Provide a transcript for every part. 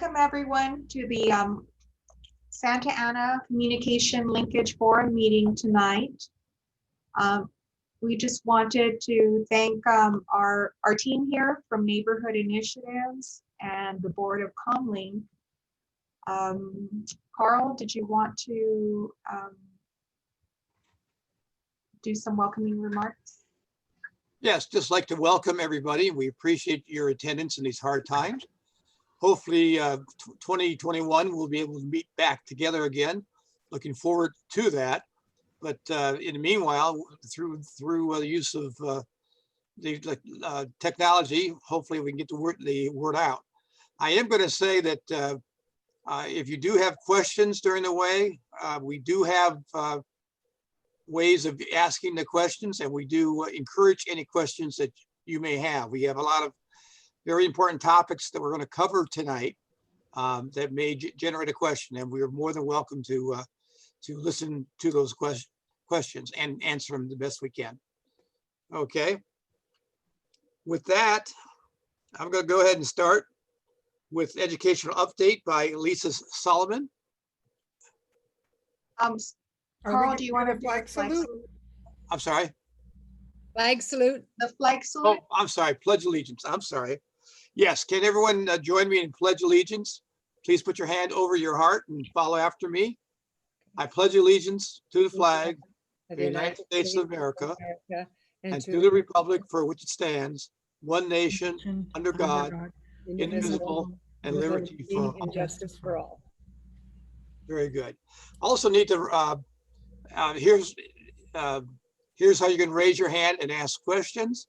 Welcome everyone to the Santa Ana Communication Linkage Forum meeting tonight. We just wanted to thank our team here from Neighborhood Initiatives and the Board of Comlink. Carl, did you want to do some welcoming remarks? Yes, just like to welcome everybody. We appreciate your attendance in these hard times. Hopefully 2021 we'll be able to meet back together again. Looking forward to that. But in the meanwhile, through the use of the technology, hopefully we can get the word out. I am going to say that if you do have questions during the way, we do have ways of asking the questions, and we do encourage any questions that you may have. We have a lot of very important topics that we're going to cover tonight that may generate a question, and we are more than welcome to listen to those questions and answer them the best we can. Okay. With that, I'm going to go ahead and start with educational update by Lisa Solomon. Carl, do you want to do flag salute? I'm sorry. Flag salute. The flag salute? Oh, I'm sorry. Pledge allegiance. I'm sorry. Yes. Can everyone join me in pledge allegiance? Please put your hand over your heart and follow after me. I pledge allegiance to the flag of the United States of America and to the republic for which it stands, one nation, under God, indivisible, and liberty for all. And justice for all. Very good. Also need to, here's how you can raise your hand and ask questions.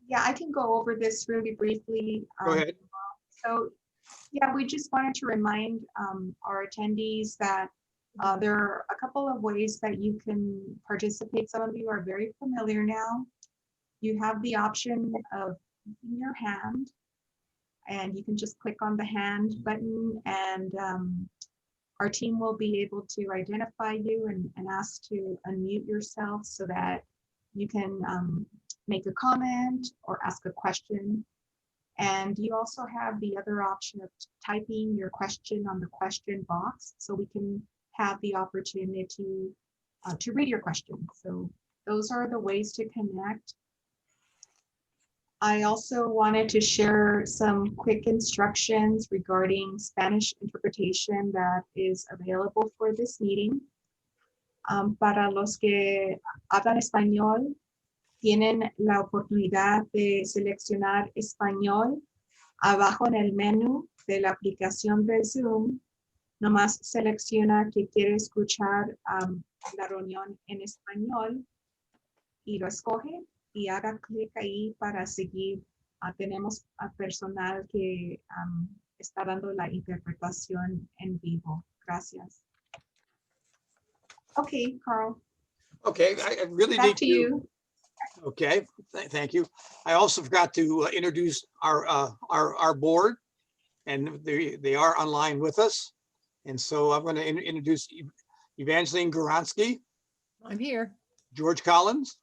Yeah, I can go over this really briefly. Go ahead. So, yeah, we just wanted to remind our attendees that there are a couple of ways that you can participate. Some of you are very familiar now. You have the option of using your hand, and you can just click on the hand button, and our team will be able to identify you and ask to unmute yourself so that you can make a comment or ask a question. And you also have the other option of typing your question on the question box, so we can have the opportunity to read your question. So those are the ways to connect. I also wanted to share some quick instructions regarding Spanish interpretation that is available for this meeting. Para los que hablan español, tienen la oportunidad de seleccionar español abajo en el menú de la aplicación de Zoom. Nomás selecciona que quiere escuchar la reunión en español y lo escoge y haga clic ahí para seguir. Tenemos a personal que está dando la interpretación en vivo. Gracias. Okay, Carl. Okay, I really Back need to you. Okay, thank you. I also forgot to introduce our board, and they are online with us. And so I'm going to introduce Evangeline Goransky. I'm here. George Collins,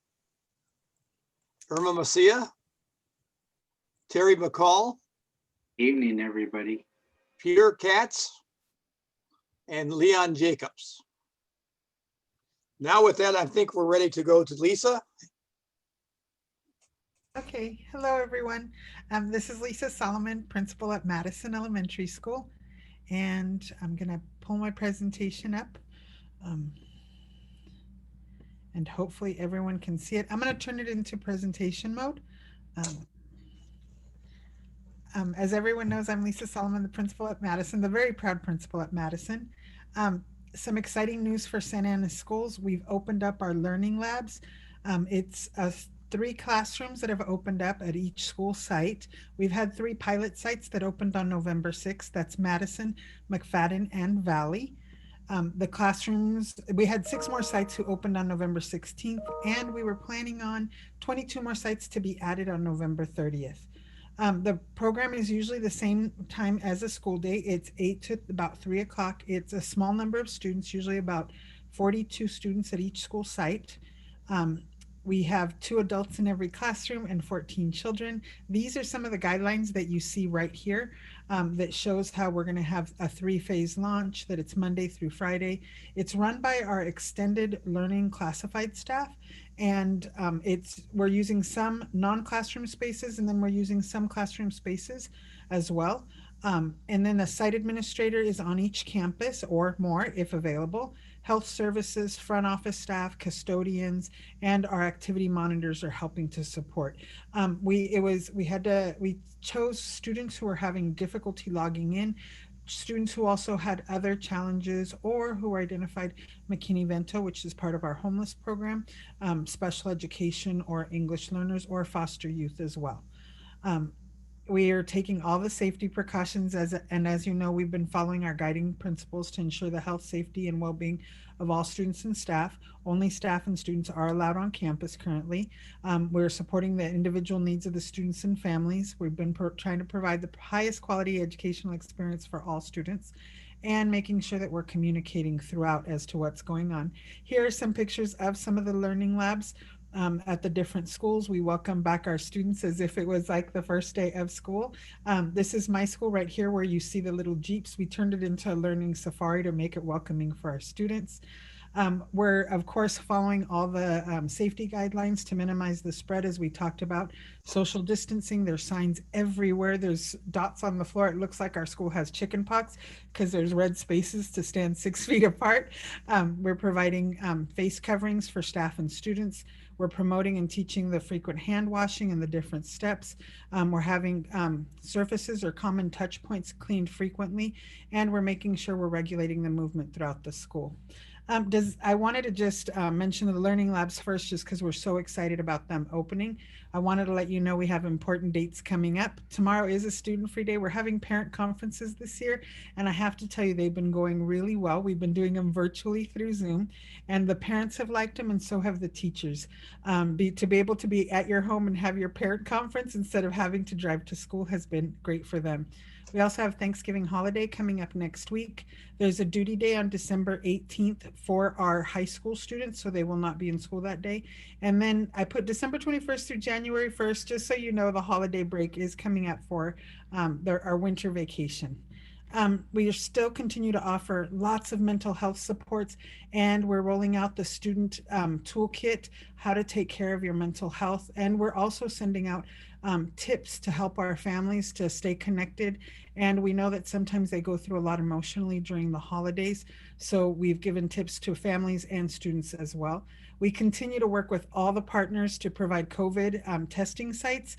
Irma Macia, Terry McCall. Evening, everybody. Peter Katz, and Leon Jacobs. Now with that, I think we're ready to go to Lisa. Okay, hello everyone. This is Lisa Solomon, principal at Madison Elementary School, and I'm gonna pull my presentation up, and hopefully everyone can see it. I'm gonna turn it into presentation mode. As everyone knows, I'm Lisa Solomon, the principal at Madison, the very proud principal at Madison. Some exciting news for Santa Ana schools. We've opened up our learning labs. It's 3 classrooms that have opened up at each school site. We've had 3 pilot sites that opened on November 6th. That's Madison, McFadden, and Valley. The classrooms, we had 6 more sites who opened on November 16th, and we were planning on 22 more sites to be added on November 30th. The program is usually the same time as a school day. It's 8 to about 3 o'clock. It's a small number of students, usually about 42 students at each school site. We have 2 adults in every classroom and 14 children. These are some of the guidelines that you see right here, that shows how we're going to have a 3-phase launch, that it's Monday through Friday. It's run by our extended learning classified staff, and we're using some non-classroom spaces, and then we're using some classroom spaces as well. And then the site administrator is on each campus or more if available. Health services, front office staff, custodians, and our activity monitors are helping to support. We chose students who were having difficulty logging in, students who also had other challenges or who were identified McKinney-Vento, which is part of our homeless program, special education or English learners or foster youth as well. Um, we are taking all the safety precautions and as you know, we've been following our guiding principles to ensure the health, safety, and well-being of all students and staff. Only staff and students are allowed on campus currently. We're supporting the individual needs of the students and families. We've been trying to provide the highest quality educational experience for all students, and making sure that we're communicating throughout as to what's going on. Here are some pictures of some of the learning labs at the different schools. We welcome back our students as if it was like the first day of school. This is my school right here where you see the little Jeeps. We turned it into a learning safari to make it welcoming for our students. We're, of course, following all the safety guidelines to minimize the spread, as we talked about. Social distancing, there's signs everywhere. There's dots on the floor. It looks like our school has chicken pox because there's red spaces to stand 6 feet apart. We're providing face coverings for staff and students. We're promoting and teaching the frequent hand washing and the different steps. We're having surfaces or common touch points cleaned frequently, and we're making sure we're regulating the movement throughout the school. I wanted to just mention the learning labs first, just because we're so excited about them opening. I wanted to let you know we have important dates coming up. Tomorrow is a student-free day. We're having parent conferences this year, and I have to tell you, they've been going really well. We've been doing them virtually through Zoom, and the parents have liked them, and so have the teachers. To be able to be at your home and have your parent conference instead of having to drive to school has been great for them. We also have Thanksgiving holiday coming up next week. There's a duty day on December 18th for our high school students, so they will not be in school that day. And then I put December 21st through January 1st, just so you know the holiday break is coming up for our winter vacation. We still continue to offer lots of mental health supports, and we're rolling out the student toolkit, how to take care of your mental health. And we're also sending out tips to help our families to stay connected. And we know that sometimes they go through a lot emotionally during the holidays. So we've given tips to families and students as well. We continue to work with all the partners to provide COVID testing sites.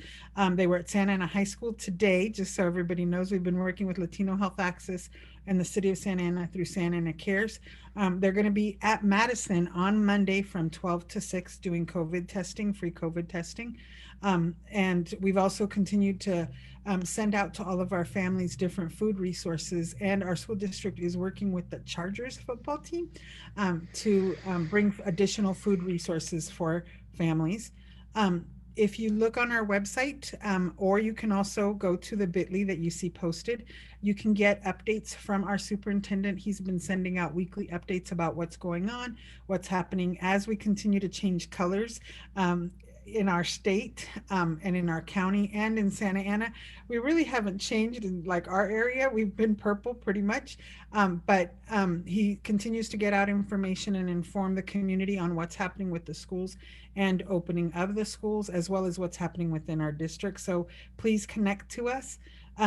They were at Santa Ana High School today, just so everybody knows. We've been working with Latino Health Access and the City of Santa Ana through Santa Ana Cares. They're going to be at Madison on Monday from 12 to 6 doing COVID testing, free COVID testing. And we've also continued to send out to all of our families different food resources, and our school district is working with the Chargers football team to bring additional food resources for families. If you look on our website, or you can also go to the bit.ly that you see posted, you can get updates from our superintendent. He's been sending out weekly updates about what's going on, what's happening as we continue to change colors. In our state and in our county and in Santa Ana, we really haven't changed in like our area. We've been purple pretty much, but he continues to get out information and inform the community on what's happening with the schools and opening of the schools, as well as what's happening within our district. So please connect to us.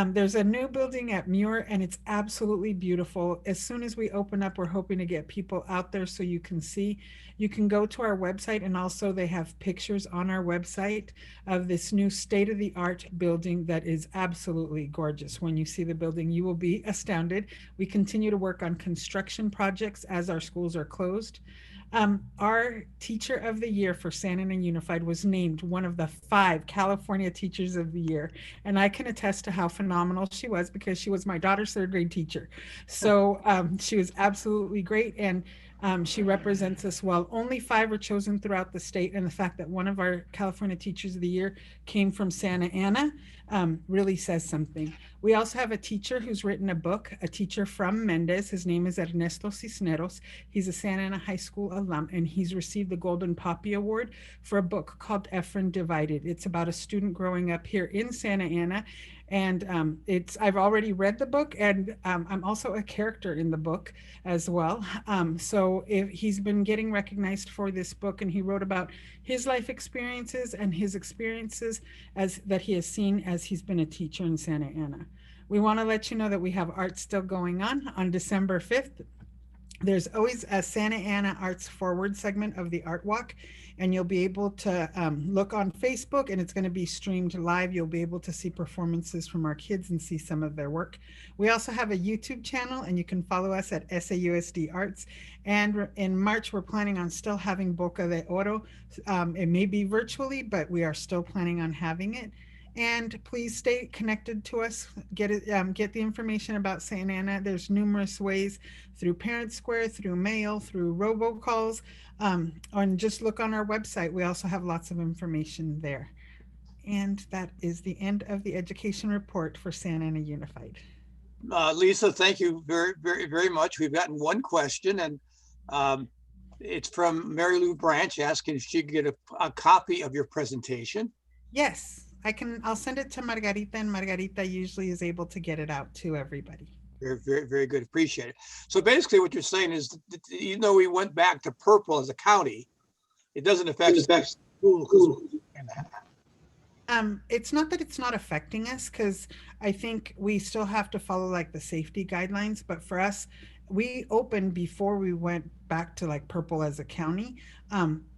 There's a new building at Muir, and it's absolutely beautiful. As soon as we open up, we're hoping to get people out there so you can see. You can go to our website, and also they have pictures on our website of this new state-of-the-art building that is absolutely gorgeous. When you see the building, you will be astounded. We continue to work on construction projects as our schools are closed. Our Teacher of the Year for Santa Ana Unified was named one of the 5 California Teachers of the Year. And I can attest to how phenomenal she was, because she was my daughter's 3rd grade teacher. So she was absolutely great. And She represents us well. Only 5 are chosen throughout the state, and the fact that one of our California Teachers of the Year came from Santa Ana really says something. We also have a teacher who's written a book, a teacher from Mendez. His name is Ernesto Cisneros. He's a Santa Ana High School alum, and he's received the Golden Poppy Award for a book called Efren Divided. It's about a student growing up here in Santa Ana. And I've already read the book, and I'm also a character in the book as well. So he's been getting recognized for this book, and he wrote about his life experiences and his experiences that he has seen as he's been a teacher in Santa Ana. We want to let you know that we have art still going on December 5th. There's always a Santa Ana Arts Forward segment of the Art Walk, and you'll be able to look on Facebook, and it's going to be streamed live. You'll be able to see performances from our kids and see some of their work. We also have a YouTube channel, and you can follow us at SAUSD Arts. And in March, we're planning on still having Boca de Oro. It may be virtually, but we are still planning on having it. And please stay connected to us. Get the information about Santa Ana. There's numerous ways, through Parent Square, through mail, through robocalls, and just look on our website. We also have lots of information there. And that is the end of the education report for Santa Ana Unified. Lisa, thank you very, very, very much. We've gotten one question, and it's from Mary Lou Branch asking if she could get a copy of your presentation. Yes. I'll send it to Margarita, and Margarita usually is able to get it out to everybody. Very, very, very good. Appreciate it. So basically what you're saying is that even though we went back to purple as a county, it doesn't affect schools. It's not that it's not affecting us, because I think we still have to follow like the safety guidelines. But for us, we opened before we went back to like purple as a county.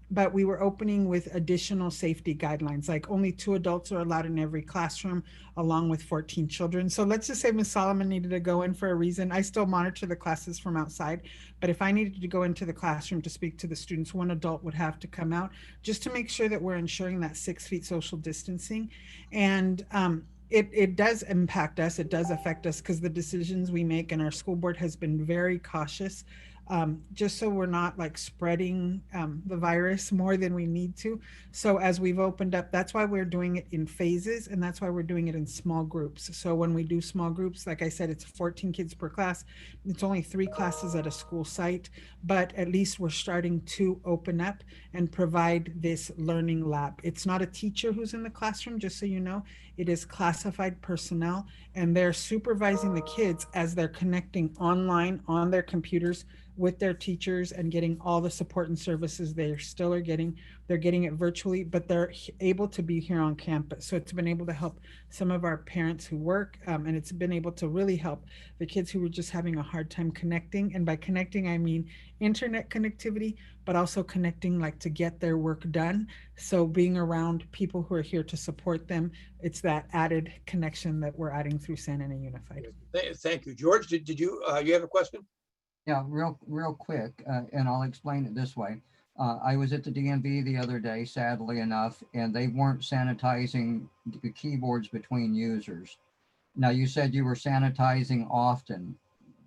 But we were opening with additional safety guidelines, like only 2 adults are allowed in every classroom, along with 14 children. So let's just say Ms. Solomon needed to go in for a reason. I still monitor the classes from outside, but if I needed to go into the classroom to speak to the students, 1 adult would have to come out, just to make sure that we're ensuring that 6 feet social distancing. And it does impact us. It does affect us, because the decisions we make, and our school board has been very cautious, just so we're not like spreading the virus more than we need to. So as we've opened up, that's why we're doing it in phases, and that's why we're doing it in small groups. So when we do small groups, like I said, it's 14 kids per class. It's only 3 classes at a school site, but at least we're starting to open up and provide this learning lab. It's not a teacher who's in the classroom, just so you know. It is classified personnel, and they're supervising the kids as they're connecting online on their computers with their teachers and getting all the support and services they still are getting. They're getting it virtually, but they're able to be here on campus. So it's been able to help some of our parents who work, and it's been able to really help the kids who were just having a hard time connecting. And by connecting, I mean internet connectivity, but also connecting like to get their work done. So being around people who are here to support them, it's that added connection that we're adding through Santa Ana Unified. Thank you. George, did you have a question? Yeah, real quick, and I'll explain it this way. I was at the DMV the other day, sadly enough, and they weren't sanitizing the keyboards between users. Now, you said you were sanitizing often.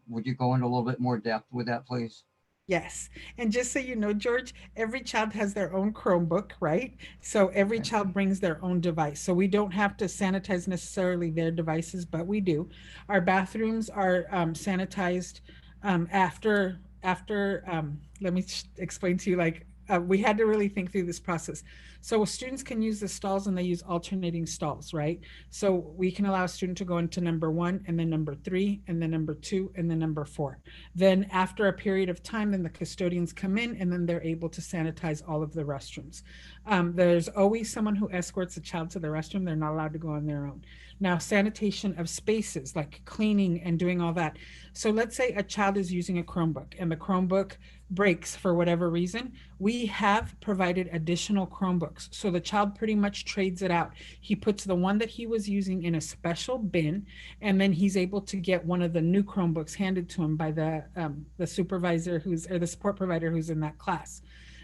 Would you go into a little bit more depth with that, please? Yes. And just so you know, George, every child has their own Chromebook, right? So every child brings their own device. So we don't have to sanitize necessarily their devices, but we do. Our bathrooms are sanitized after let me explain to you, like we had to really think through this process. So students can use the stalls, and they use alternating stalls, right? So we can allow a student to go into number 1, and then number 3, and then number 2, and then number 4. Then after a period of time, then the custodians come in, and then they're able to sanitize all of the restrooms. There's always someone who escorts a child to the restroom. They're not allowed to go on their own. Now, sanitation of spaces, like cleaning and doing all that. So let's say a child is using a Chromebook, and the Chromebook breaks for whatever reason. We have provided additional Chromebooks. So the child pretty much trades it out. He puts the one that he was using in a special bin, and then he's able to get one of the new Chromebooks handed to him by the supervisor or the support provider who's in that class.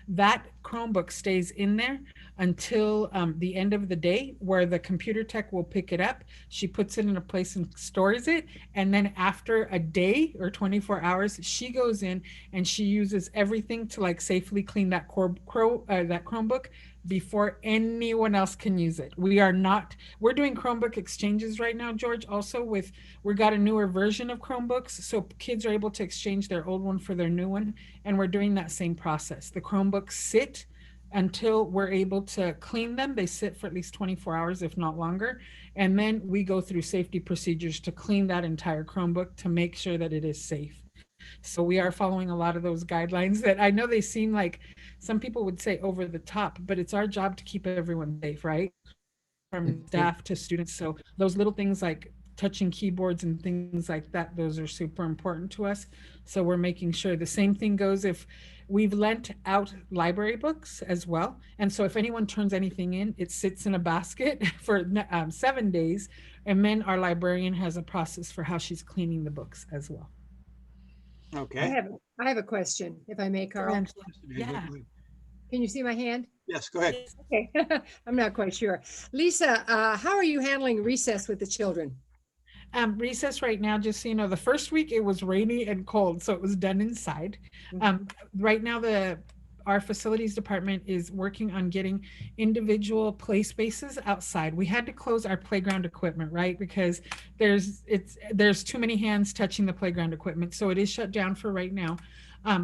That Chromebook stays in there until the end of the day, where the computer tech will pick it up. She puts it in a place and stores it. And then after a day or 24 hours, she goes in and she uses everything to like safely clean that that Chromebook before anyone else can use it. We're doing Chromebook exchanges right now, George, also we got a newer version of Chromebooks. So kids are able to exchange their old one for their new one. And we're doing that same process. The Chromebooks sit until we're able to clean them. They sit for at least 24 hours, if not longer. And then we go through safety procedures to clean that entire Chromebook to make sure that it is safe. So we are following a lot of those guidelines that I know they seem like some people would say over the top, but it's our job to keep everyone safe, right? From staff to students. So those little things like touching keyboards and things like that, those are super important to us. So we're making sure. The same thing goes if we've lent out library books as well. And so if anyone turns anything in, it sits in a basket for 7 days. And then our librarian has a process for how she's cleaning the books as well. Okay. I have a question, if I may, Carl. Yeah. Can you see my hand? Yes, go ahead. Okay, I'm not quite sure. Lisa, how are you handling recess with the children? Recess right now, just so you know, the first week it was rainy and cold, so it was done inside. Right now, our facilities department is working on getting individual play spaces outside. We had to close our playground equipment, right? Because there's too many hands touching the playground equipment. So it is shut down for right now.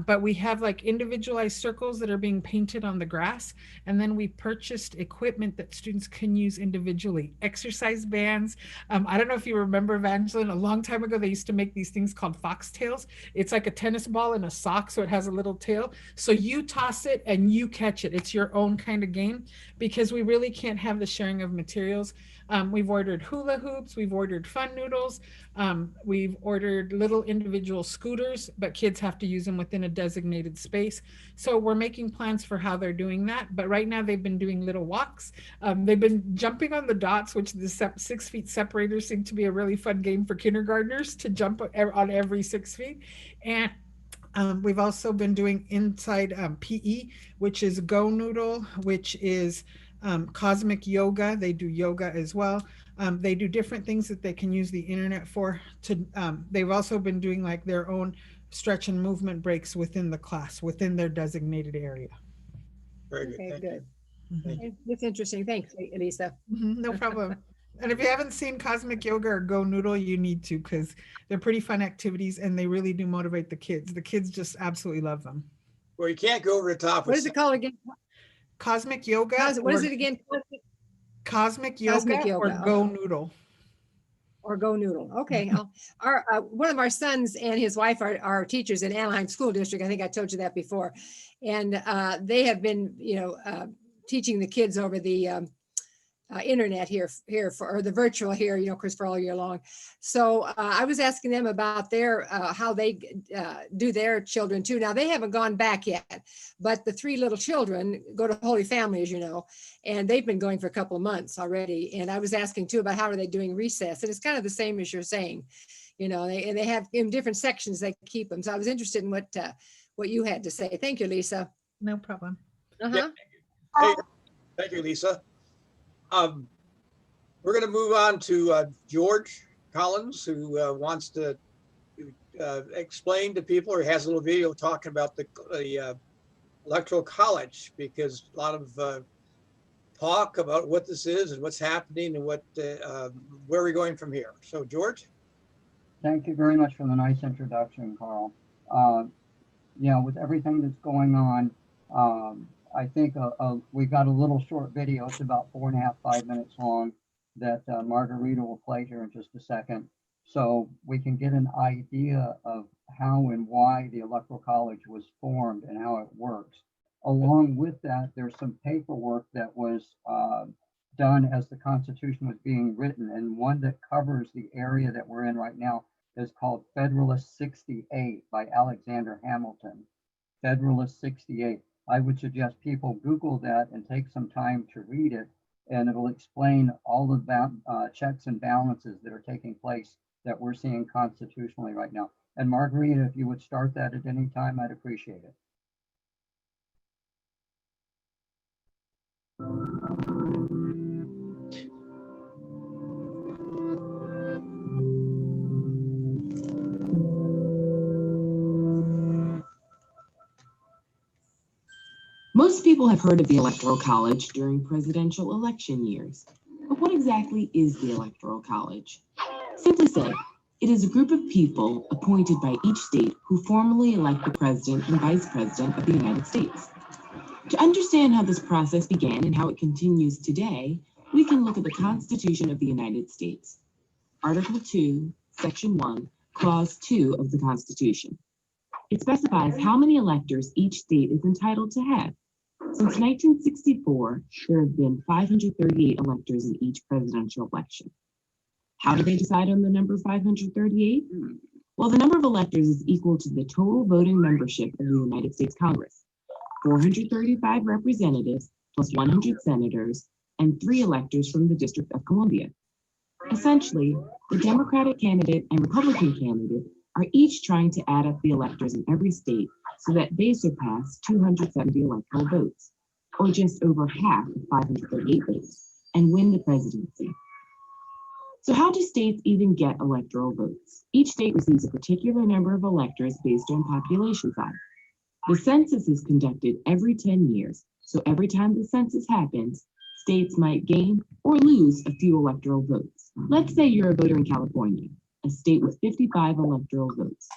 But we have like individualized circles that are being painted on the grass. And then we purchased equipment that students can use individually. Exercise bands. I don't know if you remember, Evangeline, a long time ago, they used to make these things called foxtails. It's like a tennis ball in a sock, so it has a little tail. So you toss it and you catch it. It's your own kind of game because we really can't have the sharing of materials. We've ordered hula hoops, we've ordered fun noodles, we've ordered little individual scooters, but kids have to use them within a designated space. So we're making plans for how they're doing that. But right now they've been doing little walks. They've been jumping on the dots, which the 6 feet separators seem to be a really fun game for kindergartners to jump on every 6 feet. And we've also been doing inside PE, which is Go Noodle, which is cosmic yoga. They do yoga as well. They do different things that they can use the internet for. They've also been doing like their own stretch and movement breaks within the class, within their designated area. Very good. Okay, Thank good. you. That's interesting. Thanks, Elisa. No problem. And if you haven't seen Cosmic Yoga or Go Noodle, you need to, because they're pretty fun activities and they really do motivate the kids. The kids just absolutely love them. Well, you can't go over the top. What is it called again? Cosmic Yoga. What is it again? Cosmic Yoga or Go Noodle. Or Go Noodle. Okay. One of our sons and his wife are teachers in Anaheim School District. I think I told you that before. And they have been, teaching the kids over the internet here or the virtual here, of course, for all year long. So I was asking them about their how they do their children too. Now they haven't gone back yet, but the 3 little children go to Holy Family, as you know, and they've been going for a couple of months already. And I was asking too about how are they doing recess, and it's kind of the same as you're saying, they have in different sections they keep them. So I was interested in what you had to say. Thank you, Lisa. No problem. Yeah. Hey, thank you, Lisa. We're going to move on to George Collins, who wants to explain to people, or has a little video talking about the Electoral College, because a lot of talk about what this is and what's happening and where we're going from here. So, George. Thank you very much for the nice introduction, Carl. With everything that's going on, I think we got a little short video. It's about 4.5, 5 minutes long that Margarita will play here in just a second. So we can get an idea of how and why the Electoral College was formed and how it works. Along with that, there's some paperwork that was done as the Constitution was being written, and one that covers the area that we're in right now is called Federalist 68 by Alexander Hamilton. Federalist 68. I would suggest people Google that and take some time to read it, and it'll explain all of that checks and balances that are taking place that we're seeing constitutionally right now. And Margarita, if you would start that at any time, I'd appreciate it. Most people have heard of the Electoral College during presidential election years. But what exactly is the Electoral College? Simply said, it is a group of people appointed by each state who formally elect the president and vice president of the United States. To understand how this process began and how it continues today, we can look at the Constitution of the United States. Article 2, Section 1, Clause 2 of the Constitution. It specifies how many electors each state is entitled to have. Since 1964, there have been 538 electors in each presidential election. How do they decide on the number 538? Well, the number of electors is equal to the total voting membership of the United States Congress. 435 representatives plus 100 senators and 3 electors from the District of Columbia. Essentially, the Democratic candidate and Republican candidate are each trying to add up the electors in every state so that they surpass 270 electoral votes, or just over half of 538 votes, and win the presidency. So how do states even get electoral votes? Each state receives a particular number of electors based on population size. The census is conducted every 10 years, so every time the census happens, states might gain or lose a few electoral votes. Let's say you're a voter in California, a state with 55 electoral votes.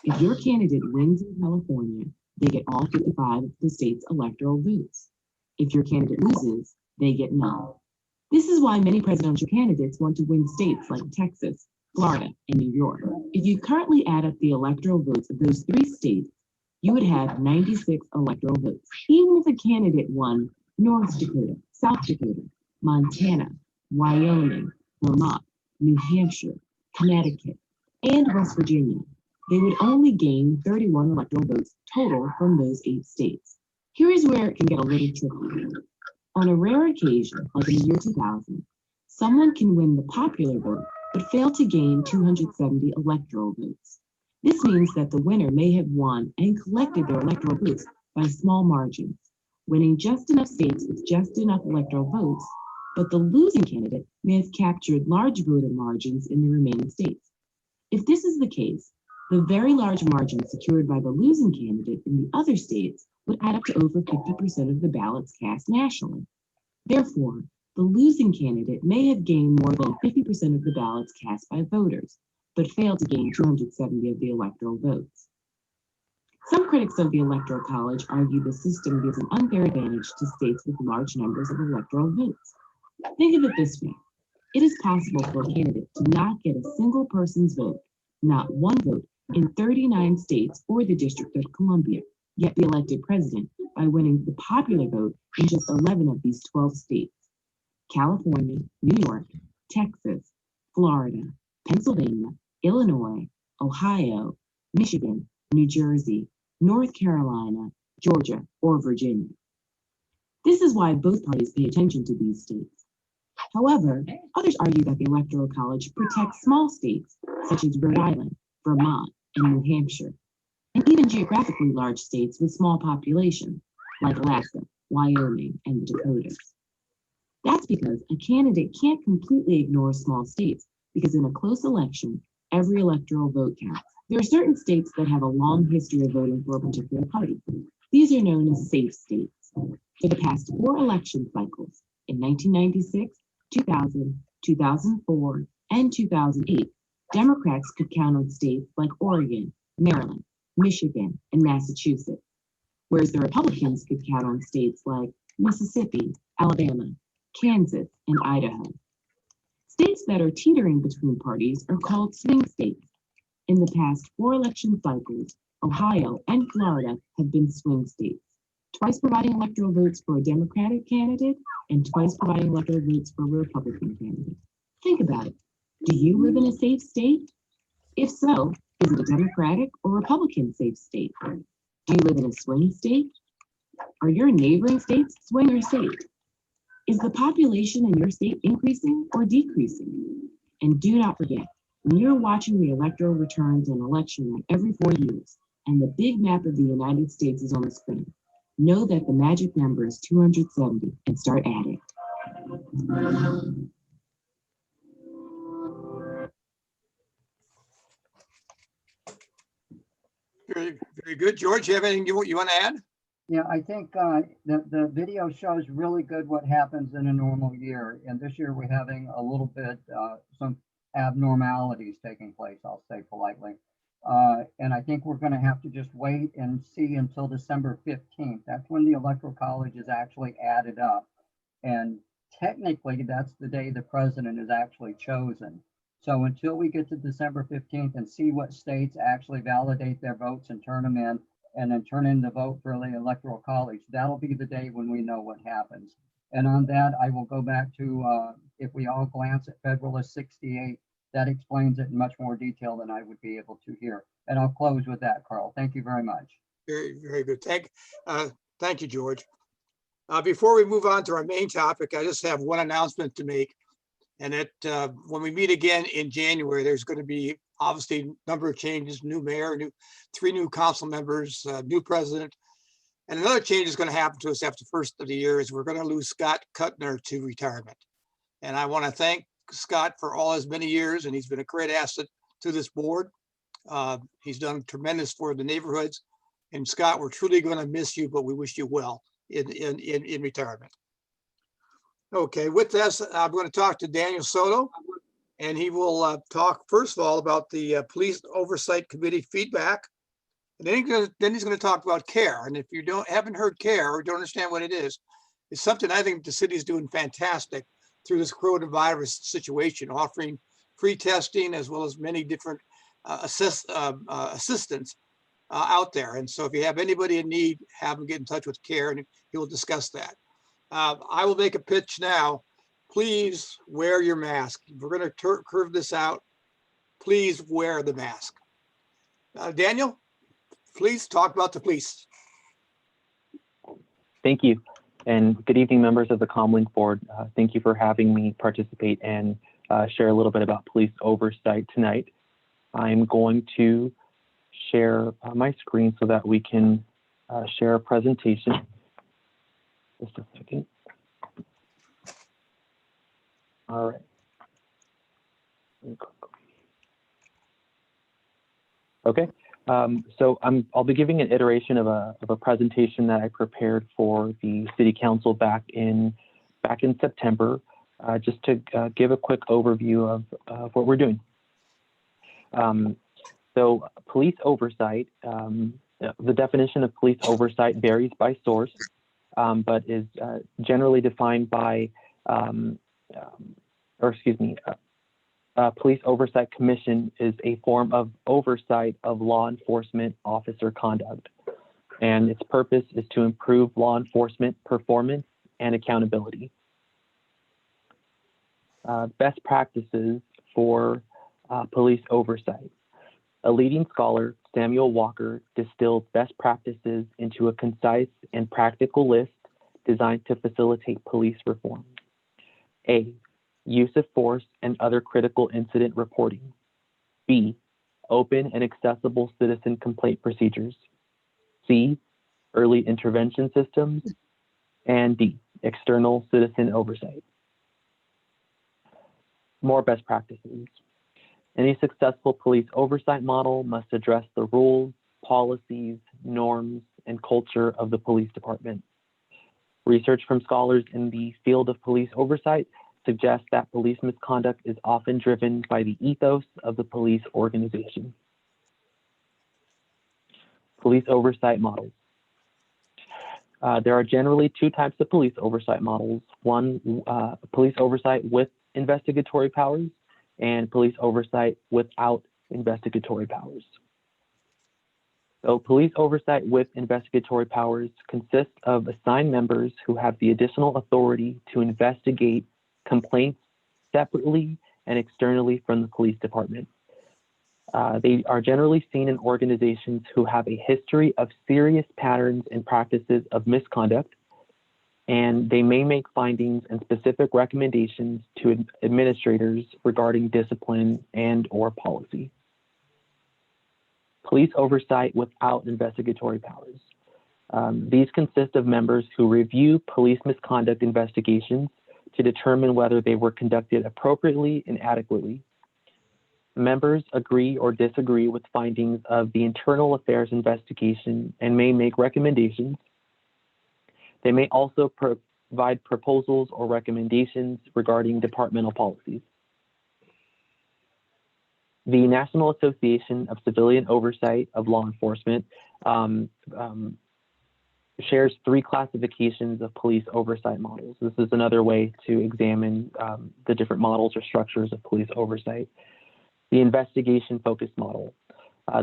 If your candidate wins in California, they get all 55 of the state's electoral votes. If your candidate loses, they get none. This is why many presidential candidates want to win states like Texas, Florida, and New York. If you currently add up the electoral votes of those 3 states, you would have 96 electoral votes. Even if a candidate won North Dakota, South Dakota, Montana, Wyoming, Vermont, New Hampshire, Connecticut, and West Virginia, they would only gain 31 electoral votes total from those 8 states. Here is where it can get a little tricky. On a rare occasion, like in the year 2000, someone can win the popular vote but fail to gain 270 electoral votes. This means that the winner may have won and collected their electoral votes by small margins, winning just enough states with just enough electoral votes, but the losing candidate may have captured large voter margins in the remaining states. If this is the case, the very large margin secured by the losing candidate in the other states would add up to over 50% of the ballots cast nationally. Therefore, the losing candidate may have gained more than 50% of the ballots cast by voters, but failed to gain 270 of the electoral votes. Some critics of the Electoral College argue the system gives an unfair advantage to states with large numbers of electoral votes. Think of it this way. It is possible for a candidate to not get a single person's vote, not one vote, in 39 states or the District of Columbia, yet be elected president by winning the popular vote in just 11 of these 12 states: California, New York, Texas, Florida, Pennsylvania, Illinois, Ohio, Michigan, New Jersey, North Carolina, Georgia, or Virginia. This is why both parties pay attention to these states. However, others argue that the Electoral College protects small states such as Rhode Island, Vermont, and New Hampshire, and even geographically large states with small populations like Alaska, Wyoming, and the Dakotas. That's because a candidate can't completely ignore small states, because in a close election, every electoral vote counts. There are certain states that have a long history of voting for a particular party. These are known as safe states. For the past 4 election cycles, in 1996, 2000, 2004, and 2008, Democrats could count on states like Oregon, Maryland, Michigan, and Massachusetts, whereas the Republicans could count on states like Mississippi, Alabama, Kansas, and Idaho. States that are teetering between parties are called swing states. In the past 4 election cycles, Ohio and Florida have been swing states, twice providing electoral votes for a Democratic candidate and twice providing electoral votes for a Republican candidate. Think about it. Do you live in a safe state? If so, is it a Democratic or Republican safe state? Do you live in a swing state? Are your neighboring states swing or safe? Is the population in your state increasing or decreasing? And do not forget, when you're watching the electoral returns on election night every 4 years, and the big map of the United States is on the screen, know that the magic number is 270 and start adding. Very, very good. George, you have anything you want to add? Yeah, I think the video shows really good what happens in a normal year. And this year we're having a little bit, some abnormalities taking place, I'll say politely. And I think we're going to have to just wait and see until December 15th. That's when the Electoral College is actually added up. And technically, that's the day the president is actually chosen. So until we get to December 15th and see what states actually validate their votes and turn them in, and then turn in the vote for the Electoral College, that'll be the day when we know what happens. And on that, I will go back to, if we all glance at Federalist 68, that explains it in much more detail than I would be able to here. And I'll close with that, Carl. Thank you very much. Very, very good. Thank you, George. Before we move on to our main topic, I just have one announcement to make. And that when we meet again in January, there's going to be obviously a number of changes, new mayor, three new council members, new president. And another change is going to happen to us after the first of the year is we're going to lose Scott Kuttner to retirement. And I want to thank Scott for all his many years, and he's been a great asset to this board. He's done tremendous for the neighborhoods. And Scott, we're truly going to miss you, but we wish you well in retirement. Okay, with this, I'm going to talk to Daniel Soto, and he will talk first of all about the Police Oversight Committee feedback. And then he's going to talk about CARE. And if you haven't heard CARE or don't understand what it is, it's something I think the city is doing fantastic through this coronavirus situation, offering free testing as well as many different assistance out there. And so if you have anybody in need, have them get in touch with CARE and he will discuss that. I will make a pitch now. Please wear your mask. We're going to curve this out. Please wear the mask. Daniel, please talk about the police. Thank you. And good evening, members of the Comlink board. Thank you for having me participate and share a little bit about police oversight tonight. I'm going to share my screen so that we can share a presentation. Just a second. All right. Okay. So I'll be giving an iteration of a presentation that I prepared for the City Council back in September, just to give a quick overview of what we're doing. So police oversight, the definition of police oversight varies by source, but is generally defined by, Police Oversight Commission is a form of oversight of law enforcement officer conduct, and its purpose is to improve law enforcement performance and accountability. Best practices for police oversight. A leading scholar, Samuel Walker, distilled best practices into a concise and practical list designed to facilitate police reform. A, use of force and other critical incident reporting. B, open and accessible citizen complaint procedures. C, early intervention systems. And D, external citizen oversight. More best practices. Any successful police oversight model must address the rules, policies, norms, and culture of the police department. Research from scholars in the field of police oversight suggests that police misconduct is often driven by the ethos of the police organization. Police oversight models. There are generally two types of police oversight models. One, police oversight with investigatory powers, and police oversight without investigatory powers. So police oversight with investigatory powers consists of assigned members who have the additional authority to investigate complaints separately and externally from the police department. They are generally seen in organizations who have a history of serious patterns and practices of misconduct, and they may make findings and specific recommendations to administrators regarding discipline and or policy. Police oversight without investigatory powers. These consist of members who review police misconduct investigations, to determine whether they were conducted appropriately and adequately. Members agree or disagree with findings of the internal affairs investigation and may make recommendations. They may also provide proposals or recommendations regarding departmental policies. The National Association of Civilian Oversight of Law Enforcement shares 3 classifications of police oversight models. This is another way to examine the different models or structures of police oversight. The investigation-focused model.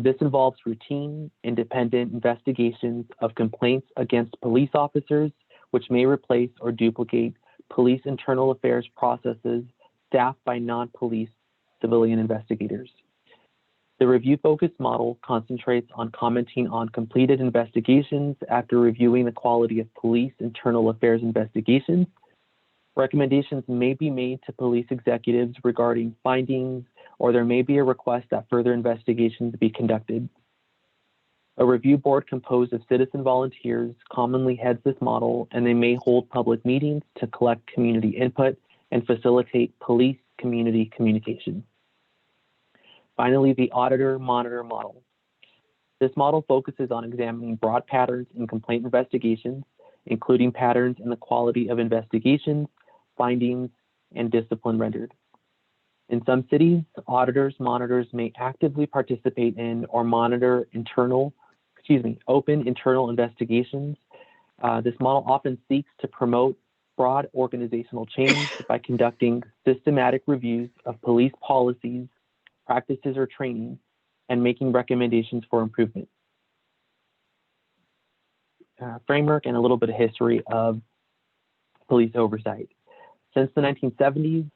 This involves routine, independent investigations of complaints against police officers, which may replace or duplicate police internal affairs processes staffed by non-police civilian investigators. The review-focused model concentrates on commenting on completed investigations after reviewing the quality of police internal affairs investigations. Recommendations may be made to police executives regarding findings, or there may be a request that further investigations be conducted. A review board composed of citizen volunteers commonly heads this model, and they may hold public meetings to collect community input and facilitate police-community communication. Finally, the auditor-monitor model. This model focuses on examining broad patterns in complaint investigations, including patterns in the quality of investigations, findings, and discipline rendered. In some cities, auditors, monitors may actively participate in or monitor open internal investigations. This model often seeks to promote broad organizational change by conducting systematic reviews of police policies, practices, or training, and making recommendations for improvement. Framework and a little bit of history of police oversight. Since the 1970s,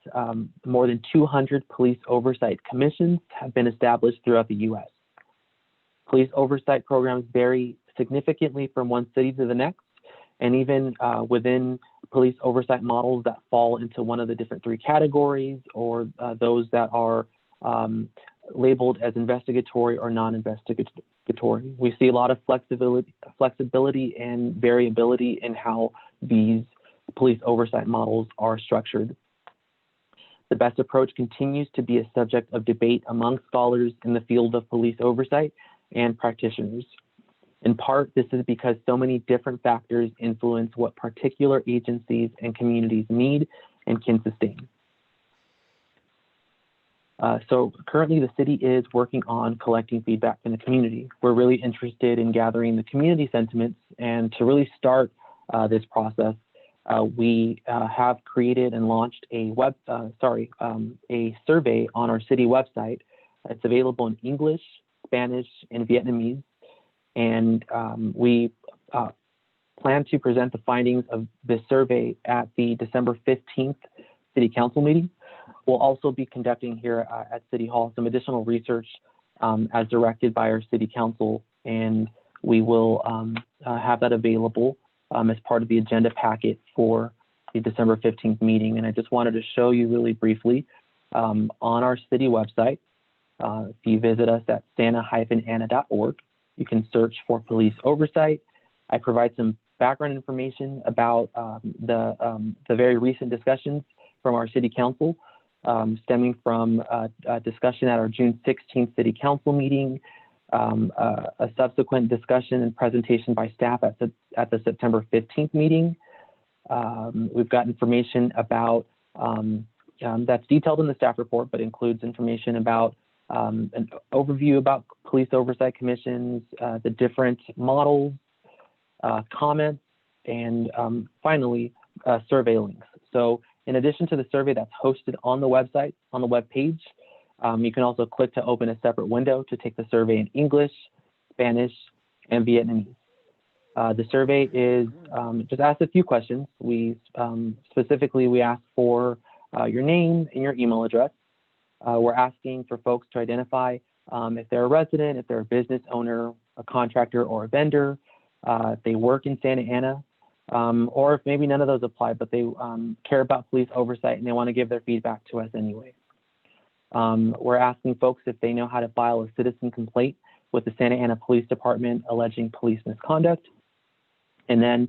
more than 200 police oversight commissions have been established throughout the U.S. Police oversight programs vary significantly from one city to the next, and even within police oversight models that fall into one of the different 3 categories, or those that are labeled as investigatory or non-investigatory. We see a lot of flexibility and variability in how these police oversight models are structured. The best approach continues to be a subject of debate among scholars in the field of police oversight and practitioners. In part, this is because so many different factors influence what particular agencies and communities need and can sustain. So currently the city is working on collecting feedback from the community. We're really interested in gathering the community sentiments, and to really start this process, we have created and launched a survey on our city website. It's available in English, Spanish, and Vietnamese. And we plan to present the findings of this survey at the December 15th City Council meeting. We'll also be conducting here at City Hall some additional research as directed by our City Council, and we will have that available as part of the agenda packet for the December 15th meeting. And I just wanted to show you really briefly on our city website, if you visit us at santa-ana.org, you can search for police oversight. I provide some background information about the very recent discussions from our City Council, stemming from a discussion at our June 16th City Council meeting, a subsequent discussion and presentation by staff at the September 15th meeting. We've got information about, that's detailed in the staff report, but includes information about an overview about police oversight commissions, the different models, comments, and finally, survey links. So in addition to the survey that's hosted on the website, on the web page, you can also click to open a separate window to take the survey in English, Spanish, and Vietnamese. The survey is just ask a few questions. We ask for your name and your email address. We're asking for folks to identify if they're a resident, if they're a business owner, a contractor, or a vendor, if they work in Santa Ana, or if maybe none of those apply, but they care about police oversight and they want to give their feedback to us anyway. We're asking folks if they know how to file a citizen complaint with the Santa Ana Police Department alleging police misconduct. And then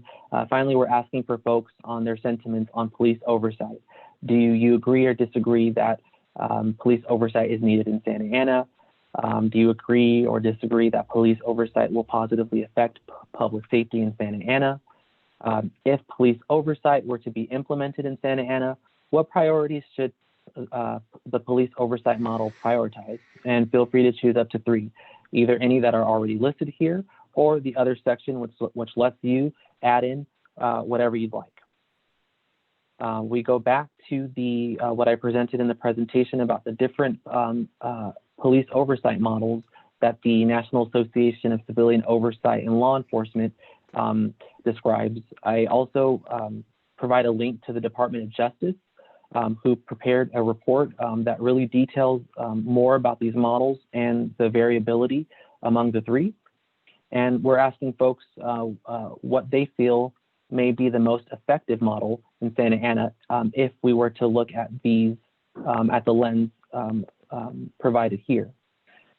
finally, we're asking for folks on their sentiments on police oversight. Do you agree or disagree that police oversight is needed in Santa Ana? Do you agree or disagree that police oversight will positively affect public safety in Santa Ana? If police oversight were to be implemented in Santa Ana, what priorities should the police oversight model prioritize? And feel free to choose up to 3, either any that are already listed here or the other section which lets you add in whatever you'd like. We go back to the what I presented in the presentation about the different police oversight models that the National Association of Civilian Oversight and Law Enforcement describes. I also provide a link to the Department of Justice, who prepared a report that really details more about these models and the variability among the 3. And we're asking folks what they feel may be the most effective model in Santa Ana if we were to look at these at the lens provided here.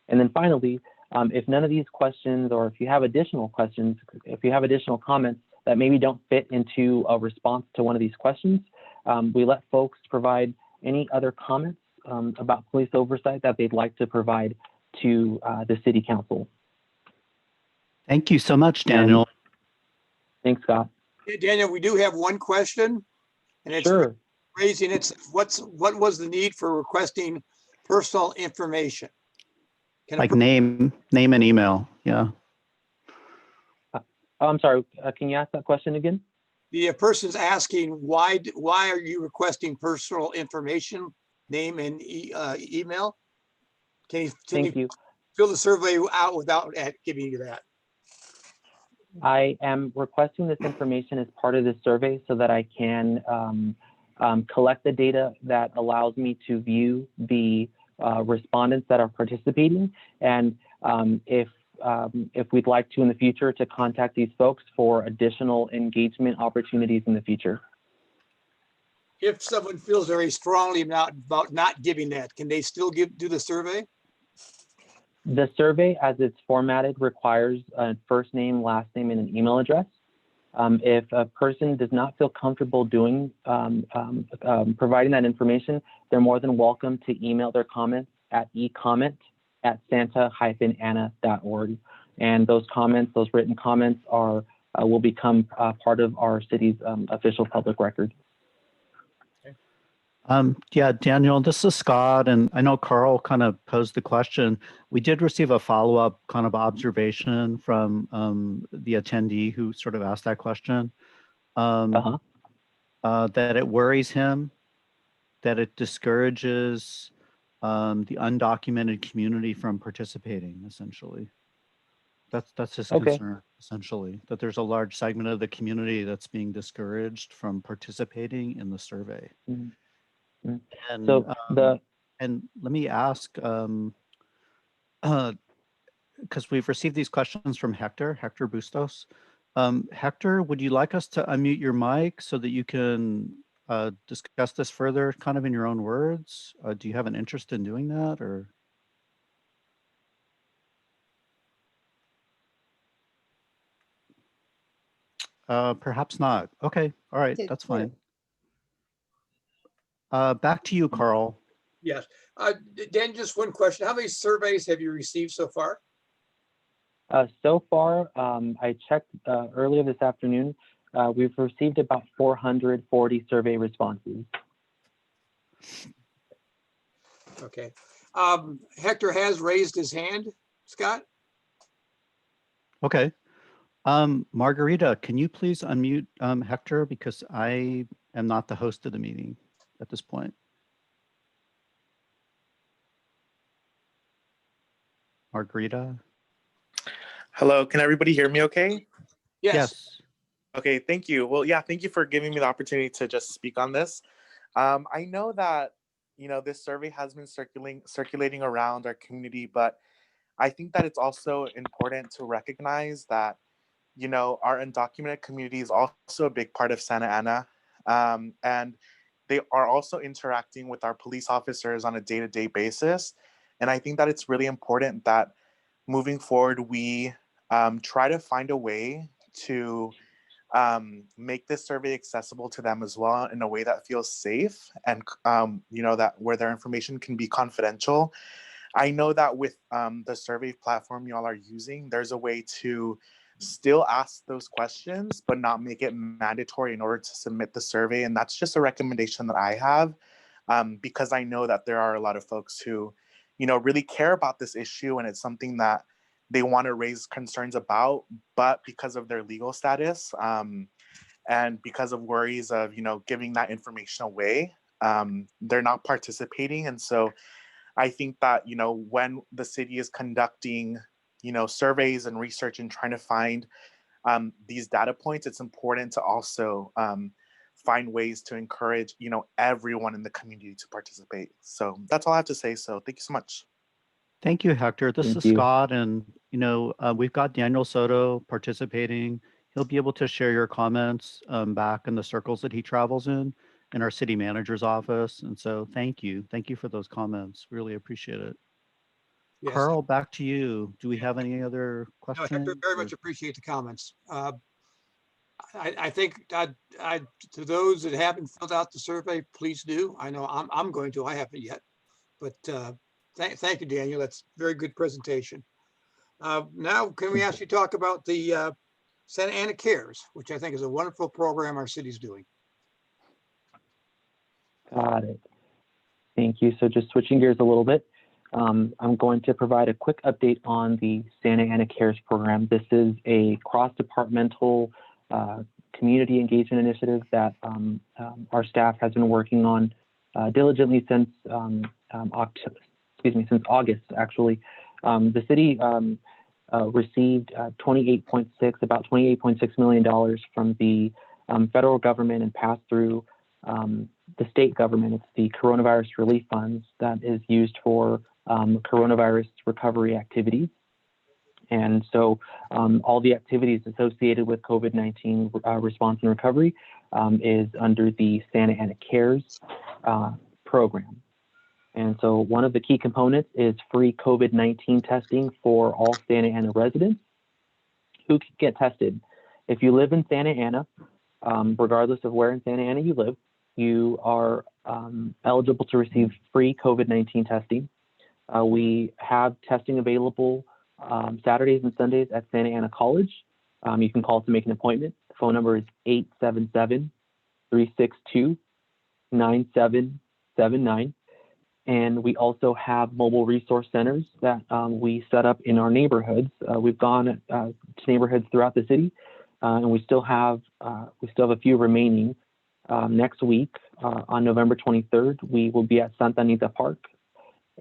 And then finally, if none of these questions, or if you have additional questions, if you have additional comments that maybe don't fit into a response to one of these questions, we let folks provide any other comments about police oversight that they'd like to provide to the City Council. Thank you so much, Daniel. Thanks, Scott. Hey, Daniel, we do have one question, and it's Sure. raising it's what was the need for requesting personal information? Can Like name and email. Yeah. Oh, I'm sorry. Can you ask that question again? the person's asking why are you requesting personal information, name and email? Can you fill the survey out without giving you that? I am requesting this information as part of this survey so that I can collect the data that allows me to view the respondents that are participating. And if we'd like to in the future to contact these folks for additional engagement opportunities in the future. If someone feels very strongly about not giving that, can they still do the survey? The survey, as it's formatted, requires a first name, last name, and an email address. If a person does not feel comfortable doing providing that information, they're more than welcome to email their comments at ecomment@santa-ana.org. And those comments, those written comments, will become part of our city's official public record. Yeah, Daniel, this is Scott, and I know Carl kind of posed the question. We did receive a follow-up kind of observation from the attendee who sort of asked that question, that it worries him, that it discourages the undocumented community from participating, essentially. That's his concern, essentially, that there's a large segment of the community that's being discouraged from participating in the survey. Mm-hmm. And, so and let me ask, because we've received these questions from Hector Bustos. Hector, would you like us to unmute your mic so that you can discuss this further kind of in your own words? Do you have an interest in doing that, or? Perhaps not. Okay, all right, that's fine. Back to you, Carl. Yes. Dan, just one question. How many surveys have you received so far? So far, I checked earlier this afternoon, we've received about 440 survey responses. Okay. Hector has raised his hand, Scott. Okay. Margarita, can you please unmute Hector, because I am not the host of the meeting at this point. Margarita. Hello, can everybody hear me okay? Yes. Okay, thank you. Well, yeah, thank you for giving me the opportunity to just speak on this. I know that, you know, this survey has been circulating around our community, but I think that it's also important to recognize that, you know, our undocumented community is also a big part of Santa Ana. And they are also interacting with our police officers on a day-to-day basis. And I think that it's really important that moving forward, we try to find a way to make this survey accessible to them as well in a way that feels safe and, you know, that where their information can be confidential. I know that with the survey platform y'all are using, there's a way to still ask those questions, but not make it mandatory in order to submit the survey. And that's just a recommendation that I have, because I know that there are a lot of folks who, you know, really care about this issue, and it's something that they want to raise concerns about, but because of their legal status, and because of worries of, you know, giving that information away, they're not participating. And so I think that, you know, when the city is conducting, you know, surveys and research and trying to find these data points, it's important to also find ways to encourage, you know, everyone in the community to participate. So that's all I have to say. So thank you so much. Thank you, Hector. This Thank is you. Scott, and we've got Daniel Soto participating. He'll be able to share your comments back in the circles that he travels in our city manager's office. And so thank you for those comments. Really appreciate it. Yes. Carl, back to you. Do we have any other No, questions? Hector, very much appreciate the comments. I think to those that haven't filled out the survey, please do. I know I'm going to. I haven't yet, but thank you, Daniel. That's a very good presentation. Now, can we ask you to talk about the Santa Ana Cares, which I think is a wonderful program our city's doing. Got it. Thank you. So just switching gears a little bit, I'm going to provide a quick update on the Santa Ana Cares program. This is a cross-departmental community engagement initiative that our staff has been working on diligently since since August, actually. The city received about $28.6 million from the federal government and passed through the state government. It's the coronavirus relief funds that is used for coronavirus recovery activities. And so all the activities associated with COVID-19 response and recovery is under the Santa Ana Cares program. And so one of the key components is free COVID-19 testing for all Santa Ana residents who can get tested. If you live in Santa Ana, regardless of where in Santa Ana you live, you are eligible to receive free COVID-19 testing. We have testing available Saturdays and Sundays at Santa Ana College. You can call to make an appointment. The phone number is 877-362-9779. And we also have mobile resource centers that we set up in our neighborhoods. We've gone to neighborhoods throughout the city, and we still have a few remaining. Next week, on November 23rd, we will be at Santa Anita Park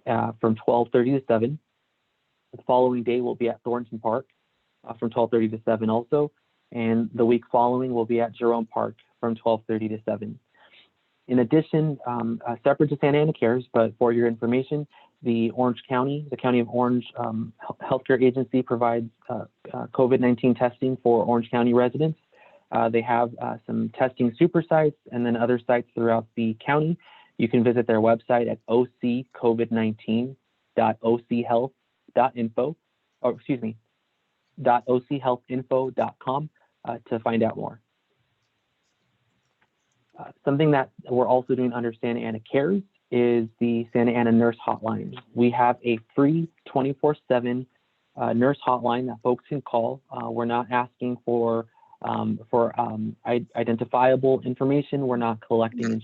from 12:30 to 7. The following day, we'll be at Thornton Park from 12:30 to 7 also. And the week following, we'll be at Jerome Park from 12:30 to 7. In addition, separate to Santa Ana Cares, but for your information, the County of Orange Healthcare Agency provides COVID-19 testing for Orange County residents. They have some testing super sites and then other sites throughout the county. You can visit their website at occovid19.ochealth.info, or excuse me, .ochealthinfo.com to find out more. Something that we're also doing under Santa Ana Cares is the Santa Ana Nurse Hotline. We have a free 24/7 nurse hotline that folks can call. We're not asking for identifiable information. We're not collecting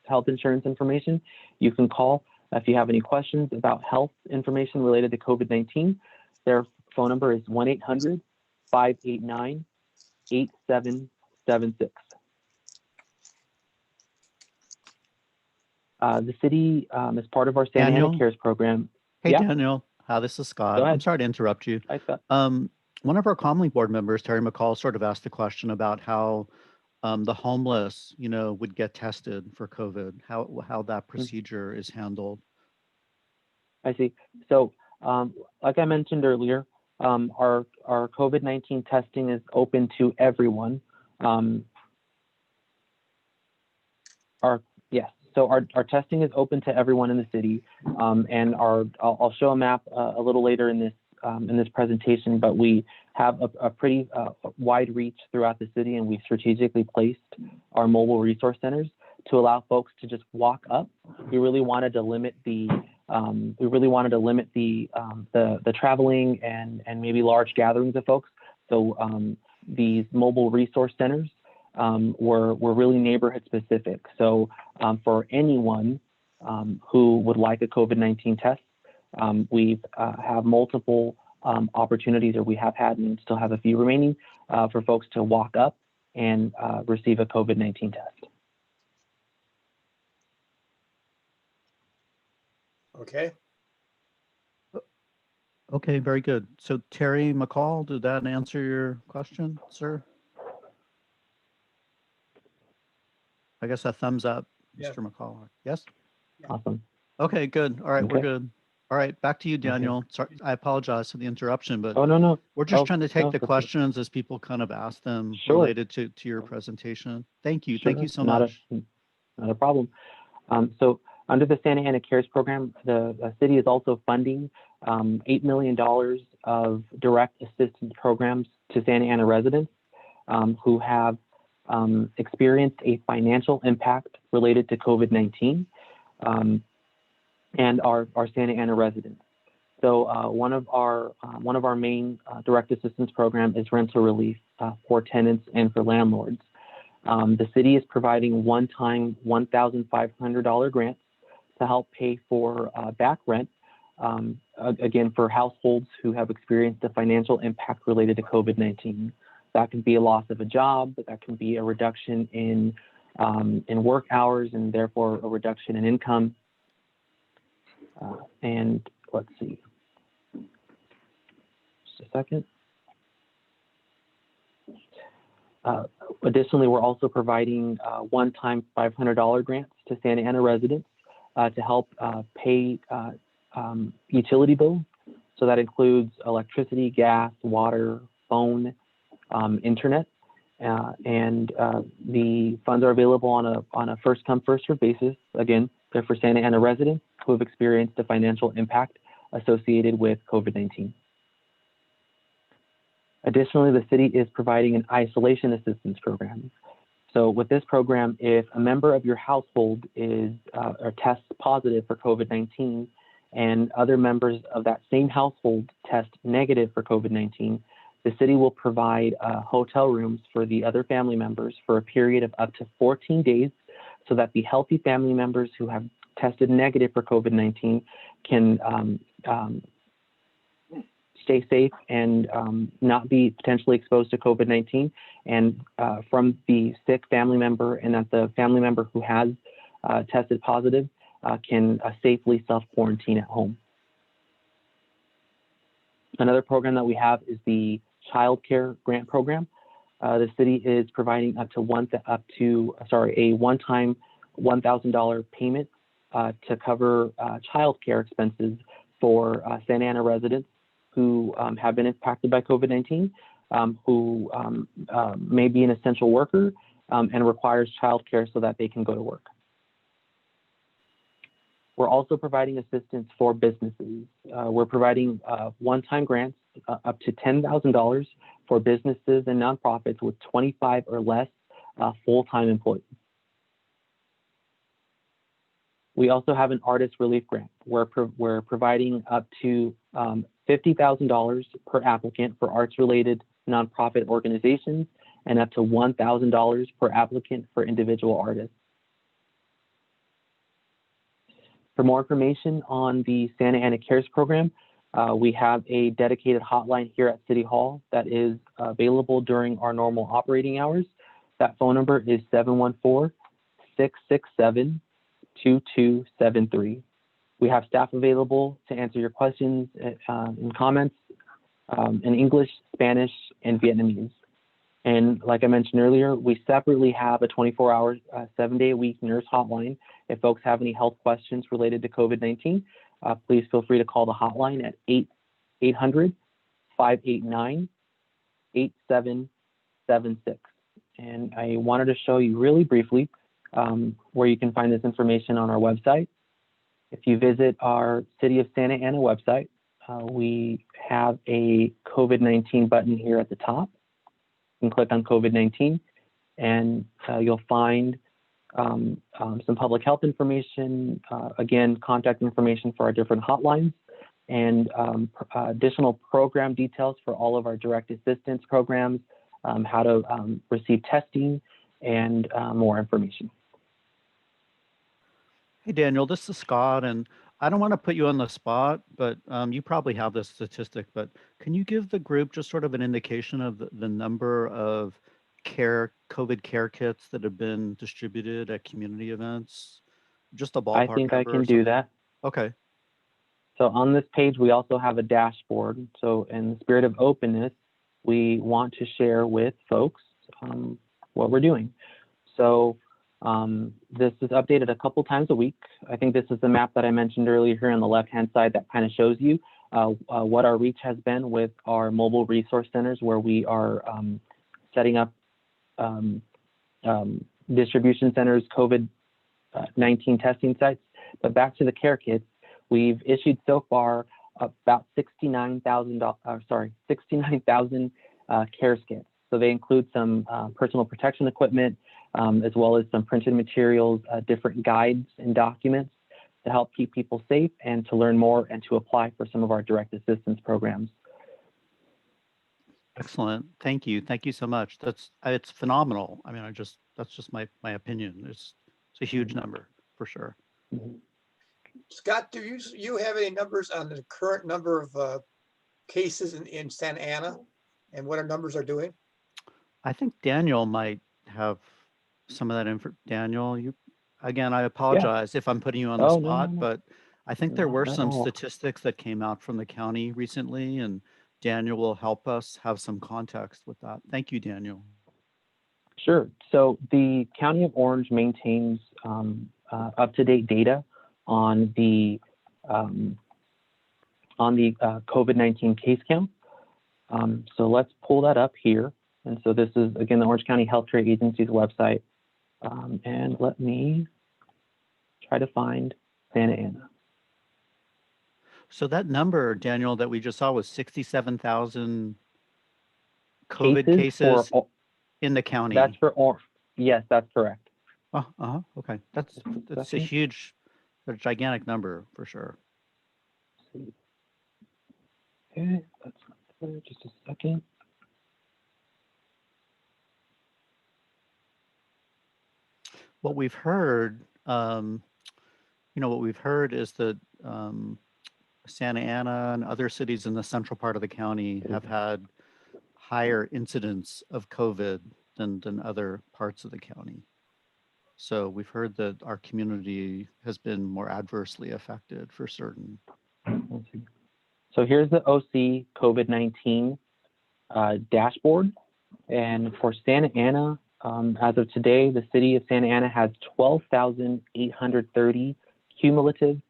health insurance information. You can call if you have any questions about health information related to COVID-19. Their phone number is 1-800-589-8776. The city, as part of our Santa Ana Cares program. Hey, yeah? Daniel, this is Scott. I'm sorry to interrupt you. Hi, Scott. One of our Commonly board members, Terry McCall, sort of asked a question about how the homeless, would get tested for COVID, how that procedure is handled. I see. So, like I mentioned earlier, our COVID-19 testing is open to everyone. So our testing is open to everyone in the city, and I'll show a map a little later in this in this presentation, but we have a pretty wide reach throughout the city, and we've strategically placed our mobile resource centers to allow folks to just walk up. We really wanted to limit the the traveling and maybe large gatherings of folks. So these mobile resource centers were really neighborhood specific. So for anyone who would like a COVID-19 test, we have multiple opportunities, or we have had and still have a few remaining for folks to walk up and receive a COVID-19 test. Okay. Okay, very good. So Terry McCall, did that answer your question, sir? I guess a thumbs up, Yeah. Mr. McCall. Yes? Awesome. Okay, good. All right, we're Okay. good. All right, back to you, Daniel. Sorry, I apologize for the interruption, but Oh, no. we're just Oh, trying to take no, the that's- questions as people kind of ask them Sure. related to your presentation. Thank you. Thank Sure. you so Not much. Not a problem. So under the Santa Ana CARES program, the city is also funding $8 million of direct assistance programs to Santa Ana residents who have experienced a financial impact related to COVID-19 and are Santa Ana residents. So one of our main direct assistance program is rental relief for tenants and for landlords. The city is providing one-time $1,500 grants to help pay for back rent, again, for households who have experienced a financial impact related to COVID-19. That can be a loss of a job, but that can be a reduction in work hours and therefore a reduction in income. And let's see, just a second. Additionally, we're also providing one-time $500 grants to Santa Ana residents to help pay utility bills. So that includes electricity, gas, water, phone, internet, and the funds are available on a first-come, first-served basis. Again, they're for Santa Ana residents who have experienced a financial impact associated with COVID-19. Additionally, the city is providing an isolation assistance program. So with this program, if a member of your household is or tests positive for COVID-19 and other members of that same household test negative for COVID-19, the city will provide hotel rooms for the other family members for a period of up to 14 days so that the healthy family members who have tested negative for COVID-19 can stay safe and not be potentially exposed to COVID-19, and from the sick family member, and that the family member who has tested positive can safely self-quarantine at home. Another program that we have is the Child Care Grant Program. The city is providing a one-time $1,000 payment to cover child care expenses for Santa Ana residents who have been impacted by COVID-19, who may be an essential worker and requires childcare so that they can go to work. We're also providing assistance for businesses. We're providing one-time grants up to $10,000 for businesses and nonprofits with 25 or less full-time employees. We also have an artist relief grant. We're providing up to $50,000 per applicant for arts-related nonprofit organizations and up to $1,000 per applicant for individual artists. For more information on the Santa Ana CARES program, we have a dedicated hotline here at City Hall that is available during our normal operating hours. That phone number is 714-667-2273. We have staff available to answer your questions and comments in English, Spanish, and Vietnamese. And like I mentioned earlier, we separately have a 24-hour, 7-day-a-week nurse hotline. If folks have any health questions related to COVID-19, please feel free to call the hotline at 800-589-8776. And I wanted to show you really briefly where you can find this information on our website. If you visit our City of Santa Ana website, we have a COVID-19 button here at the top. You can click on COVID-19 and you'll find some public health information, again, contact information for our different hotlines, and additional program details for all of our direct assistance programs, how to receive testing, and more information. Hey, Daniel, this is Scott, and I don't want to put you on the spot, but you probably have this statistic, but can you give the group just sort of an indication of the number of COVID care kits that have been distributed at community events? Just a ballpark I think I number or can do something? that. Okay. So on this page, we also have a dashboard. So in the spirit of openness, we want to share with folks what we're doing. So this is updated a couple times a week. I think this is the map that I mentioned earlier here on the left-hand side that kind of shows you what our reach has been with our mobile resource centers, where we are setting up distribution centers, COVID-19 testing sites. But back to the care kits, we've issued so far about 69,000 care kits. So they include some personal protection equipment, as well as some printed materials, different guides and documents to help keep people safe and to learn more and to apply for some of our direct assistance programs. Excellent. Thank you. Thank you so much. It's phenomenal. I mean, that's just my opinion. It's a huge number for sure. Scott, do you have any numbers on the current number of cases in Santa Ana and what our numbers are doing? I think Daniel might have some of that info. Daniel, again, I apologize if I'm putting you on the spot, but I think there were some statistics that came out from the county recently, and Daniel will help us have some context with that. Thank you, Daniel. Sure. So the County of Orange maintains up-to-date data on the COVID-19 case count. So let's pull that up here. And so this is, again, the Orange County Healthcare Agency's website. And let me try to find Santa Ana. So that number, Daniel, that we just saw was 67,000 COVID cases in the county. That's for Orange. Yes, that's correct. Okay. That's a huge, a gigantic number for sure. Okay, that's not there. Just a second. What we've heard, what we've heard is that Santa Ana and other cities in the central part of the county have had higher incidence of COVID than other parts of the county. So we've heard that our community has been more adversely affected for certain. So here's the OC COVID-19 dashboard. And for Santa Ana, as of today, the city of Santa Ana has 12,830 cumulative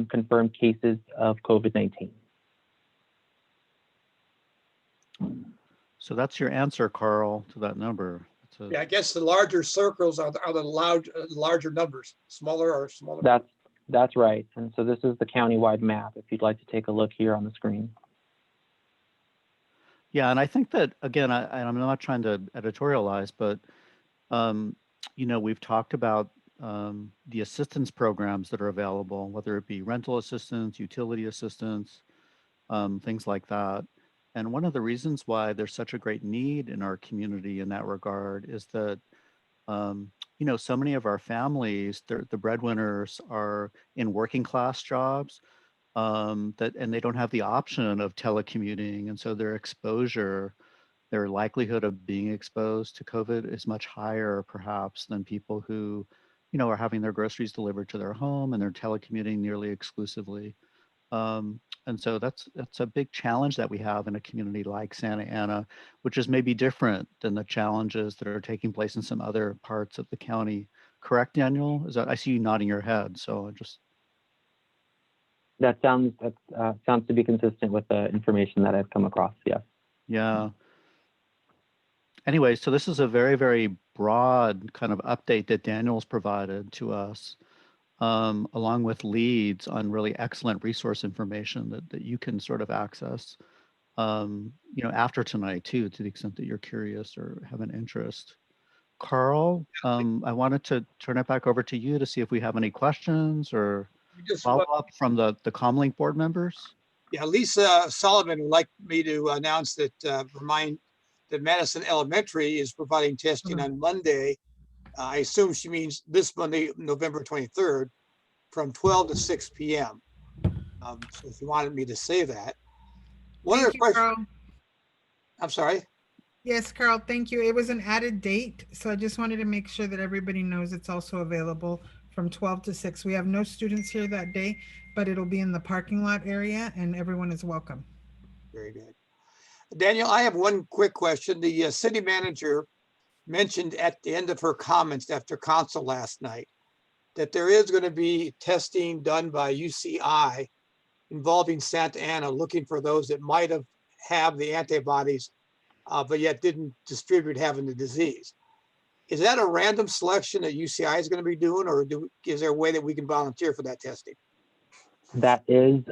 confirmed cases of COVID-19. So that's your answer, Carl, to that number. Yeah, I guess the larger circles are the larger numbers. Smaller are smaller. That's right. And so this is the countywide map, if you'd like to take a look here on the screen. Yeah, and I think that, again, I'm not trying to editorialize, but, we've talked about the assistance programs that are available, whether it be rental assistance, utility assistance, things like that. And one of the reasons why there's such a great need in our community in that regard is that, so many of our families, the breadwinners are in working class jobs, and they don't have the option of telecommuting. And so their likelihood of being exposed to COVID is much higher perhaps than people who, are having their groceries delivered to their home and they're telecommuting nearly exclusively. And so that's a big challenge that we have in a community like Santa Ana, which is maybe different than the challenges that are taking place in some other parts of the county. Correct, Daniel? I see you nodding your head, so I just. That sounds to be consistent with the information that I've come across. Yes. Yeah. Anyway, so this is a very, very broad kind of update that Daniel's provided to us, along with leads on really excellent resource information that you can sort of access after tonight too, to the extent that you're curious or have an interest. Carl, I wanted to turn it back over to you to see if we have any questions or follow up from the Comlink board members. Yeah, Lisa Sullivan would like me to announce that, remind that Madison Elementary is providing testing on Monday. I assume she means this Monday, November 23rd, from 12 to 6 p.m. So if you wanted me to say that. One other question. Carl. I'm sorry. Yes, Carl, thank you. It was an added date, so I just wanted to make sure that everybody knows it's also available from 12 to 6. We have no students here that day, but it'll be in the parking lot area and everyone is welcome. Very good. Daniel, I have one quick question. The city manager mentioned at the end of her comments after council last night that there is going to be testing done by UCI involving Santa Ana, looking for those that might have the antibodies, but yet didn't distribute having the disease. Is that a random selection that UCI is going to be doing, or is there a way that we can volunteer for that testing? That is,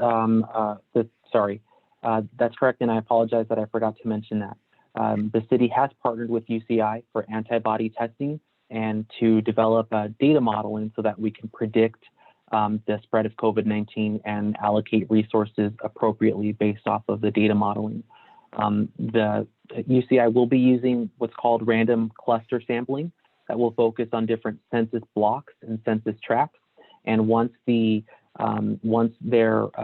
that's correct, and I apologize that I forgot to mention that. The city has partnered with UCI for antibody testing and to develop data modeling so that we can predict the spread of COVID-19 and allocate resources appropriately based off of the data modeling. The UCI will be using what's called random cluster sampling that will focus on different census blocks and census tracts. And once their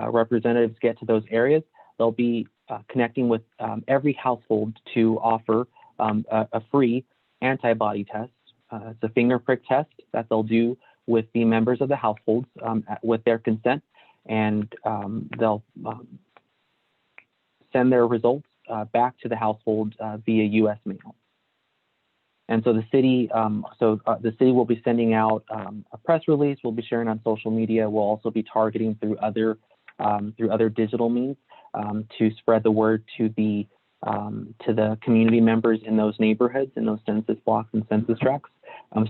representatives get to those areas, they'll be connecting with every household to offer a free antibody test. It's a finger prick test that they'll do with the members of the households with their consent, and they'll send their results back to the household via U.S. mail. And so the city, will be sending out a press release. We'll be sharing on social media. We'll also be targeting through other digital means to spread the word to the community members in those neighborhoods, in those census blocks and census tracts,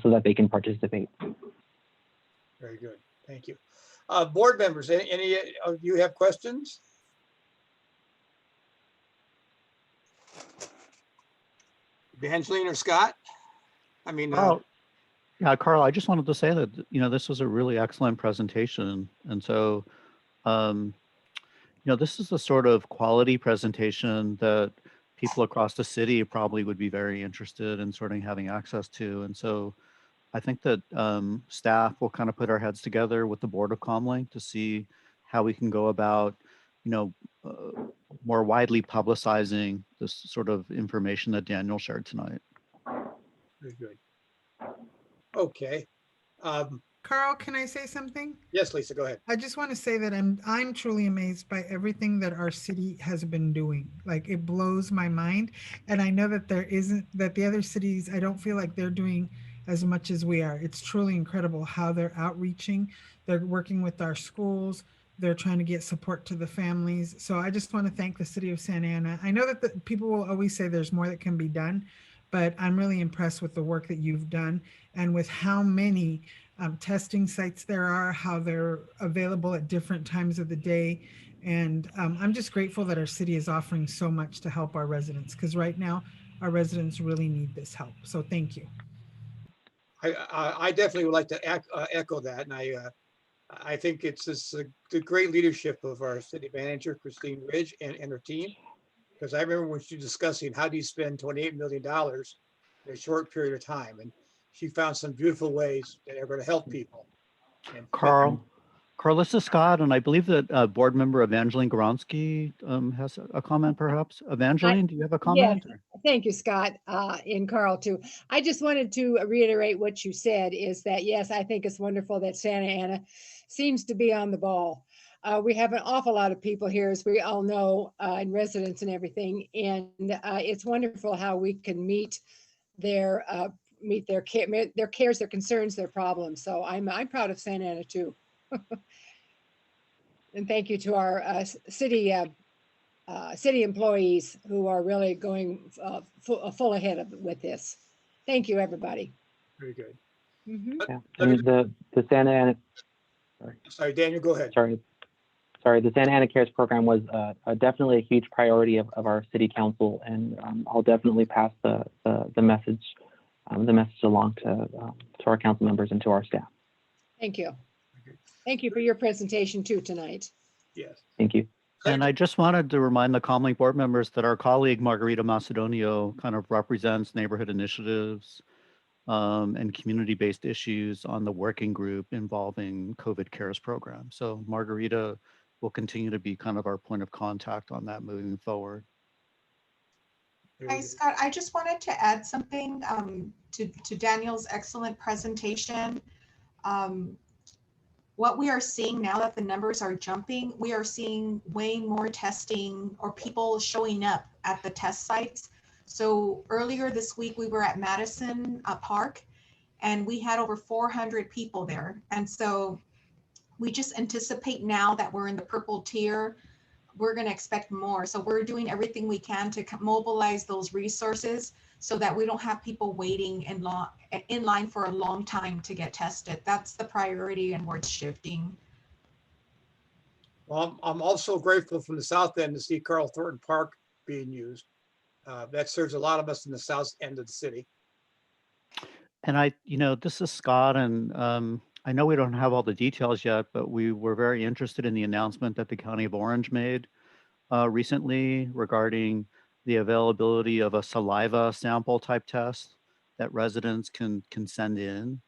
so that they can participate. Very good. Thank you. Board members, any of you have questions? Evangeline or Scott? I mean, yeah, Carl, I just wanted to say that, this was a really excellent presentation. And so, this is the sort of quality presentation that people across the city probably would be very interested in sort of having access to. And so I think that staff will kind of put our heads together with the board of Comlink to see how we can go about, more widely publicizing this sort of information that Daniel shared tonight. Very good. Okay. Carl, can I say something? Yes, Lisa, go ahead. I just want to say that I'm truly amazed by everything that our city has been doing. Like, it blows my mind. And I know that the other cities, I don't feel like they're doing as much as we are. It's truly incredible how they're outreaching. They're working with our schools. They're trying to get support to the families. So I just want to thank the city of Santa Ana. I know that the people will always say there's more that can be done, but I'm really impressed with the work that you've done and with how many testing sites there are, how they're available at different times of the day. And I'm just grateful that our city is offering so much to help our residents, because right now our residents really need this help. So thank you. I definitely would like to echo that. And I think it's the great leadership of our city manager, Christine Ridge, and her team. Because I remember when she was discussing how do you spend $28 million in a short period of time. And she found some beautiful ways that are going to help people. And Carl, this is Scott, and I believe that board member Evangeline Goronsky has a comment, perhaps. Evangeline, do you have a comment? Yes, thank you, Scott, and Carl, too. I just wanted to reiterate what you said, is that, yes, I think it's wonderful that Santa Ana seems to be on the ball. We have an awful lot of people here, as we all know, and residents and everything, and it's wonderful how we can meet their cares, their concerns, their problems. So I'm proud of Santa Ana too. And thank you to our city employees who are really going full ahead with this. Thank you, everybody. Very good. Mm-hmm. Yeah. And the Santa Ana. Sorry, Daniel, go ahead. sorry, the Santa Ana Cares program was definitely a huge priority of our city council, and I'll definitely pass the message along to our council members and to our staff. Thank you. Thank you for your presentation too tonight. Yes. Thank you. And I just wanted to remind the Comlink board members that our colleague Margarita Macedonio kind of represents neighborhood initiatives and community-based issues on the working group involving COVID CARES program. So Margarita will continue to be kind of our point of contact on that moving forward. Hi, Scott. I just wanted to add something to Daniel's excellent presentation. What we are seeing now that the numbers are jumping, we are seeing way more testing or people showing up at the test sites. So earlier this week, we were at Madison Park, and we had over 400 people there. And so we just anticipate now that we're in the purple tier, we're going to expect more. So we're doing everything we can to mobilize those resources so that we don't have people waiting in line for a long time to get tested. That's the priority, and where it's shifting. Well, I'm also grateful from the south end to see Carl Thornton Park being used. That serves a lot of us in the south end of the city. And this is Scott, and I know we don't have all the details yet, but we were very interested in the announcement that the County of Orange made recently regarding the availability of a saliva sample type test that residents can send in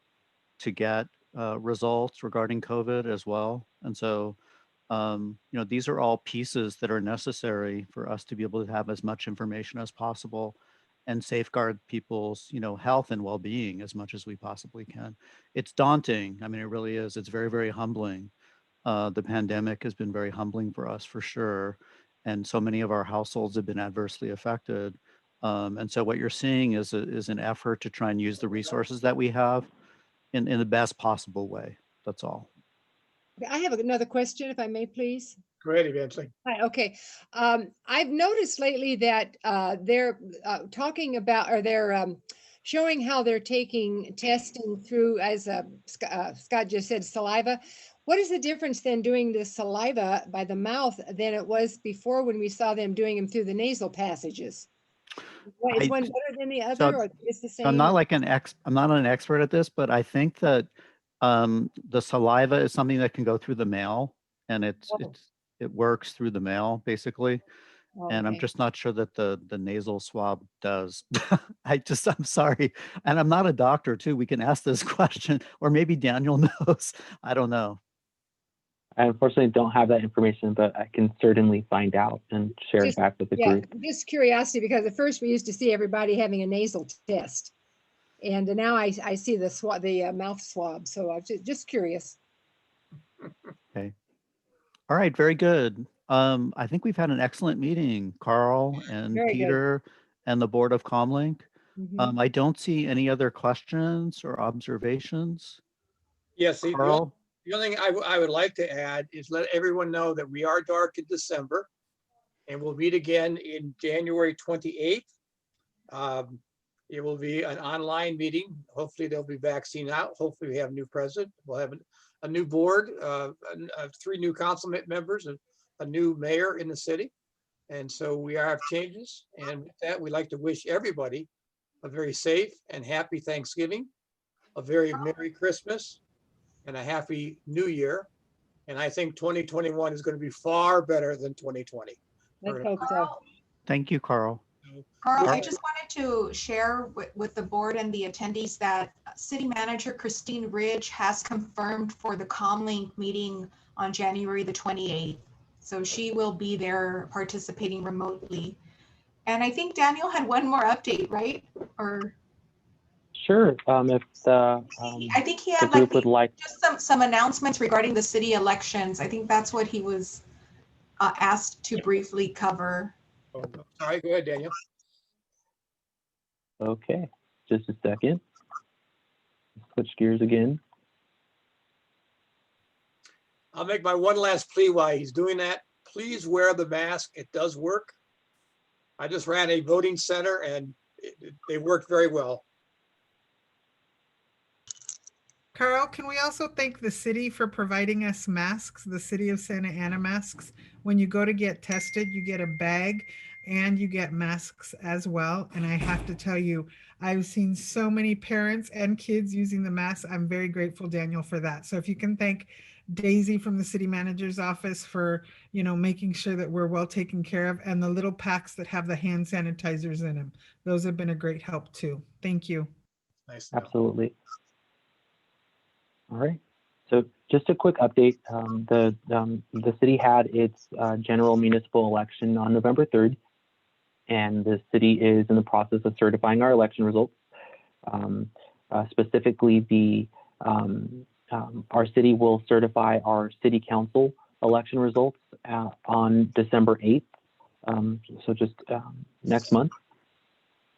to get results regarding COVID as well. And so, these are all pieces that are necessary for us to be able to have as much information as possible and safeguard people's, health and well-being as much as we possibly can. It's daunting. I mean, it really is. It's very, very humbling. The pandemic has been very humbling for us, for sure. And so many of our households have been adversely affected. And so what you're seeing is an effort to try and use the resources that we have in the best possible way. That's all. I have another question, if I may, please. Go ahead, Evangeline. Hi, okay. I've noticed lately that they're talking about, or they're showing how they're taking testing through, as Scott just said, saliva. What is the difference then doing the saliva by the mouth than it was before when we saw them doing them through the nasal passages? Is one better than the other, or it's the same? I'm not I'm not an expert at this, but I think that the saliva is something that can go through the mail, and it works through the mail basically. Okay. And I'm just not sure that the nasal swab does. I'm sorry. And I'm not a doctor too. We can ask this question, or maybe Daniel knows. I don't know. I unfortunately don't have that information, but I can certainly find out and share it back with the group. Just curiosity, because at first we used to see everybody having a nasal test, and now I see the mouth swab. So I'm just curious. Okay. All right. Very good. I think we've had an excellent meeting, Carl and Very Peter and the board of Comlink. Mhm. I don't see any other questions or observations. Yes, Carl? the only thing I would like to add is let everyone know that we are dark in December, and we'll meet again in January 28th. It will be an online meeting. Hopefully there'll be vaccine out. Hopefully we have a new president. We'll have a new board, 3 new council members, and a new mayor in the city. And so we have changes. And with that, we'd like to wish everybody a very safe and happy Thanksgiving, a very Merry Christmas, and a Happy New Year. And I think 2021 is going to be far better than 2020. Let's hope so. Thank you, Carl. Carl, I just wanted to share with the board and the attendees that City Manager Christine Ridge has confirmed for the Comlink meeting on January the 28th. So she will be there participating remotely. And I think Daniel had one more update, right? Or Sure. If the I think he had just some announcements regarding the city elections. I think that's what he was asked to briefly cover. Oh, sorry, go ahead, Daniel. Okay, just a second. Switch gears again. I'll make my one last plea while he's doing that. Please wear the mask. It does work. I just ran a voting center and they worked very well. Carl, can we also thank the city for providing us masks, the city of Santa Ana masks? When you go to get tested, you get a bag and you get masks as well. And I have to tell you, I've seen so many parents and kids using the masks. I'm very grateful, Daniel, for that. So if you can thank Daisy from the city manager's office for, making sure that we're well taken care of, and the little packs that have the hand sanitizers in them. Those have been a great help too. Thank you. Nice. to know. Absolutely. All right. So just a quick update. The city had its general municipal election on November 3rd, and the city is in the process of certifying our election results. Specifically, our city will certify our city council election results on December 8th. So just next month.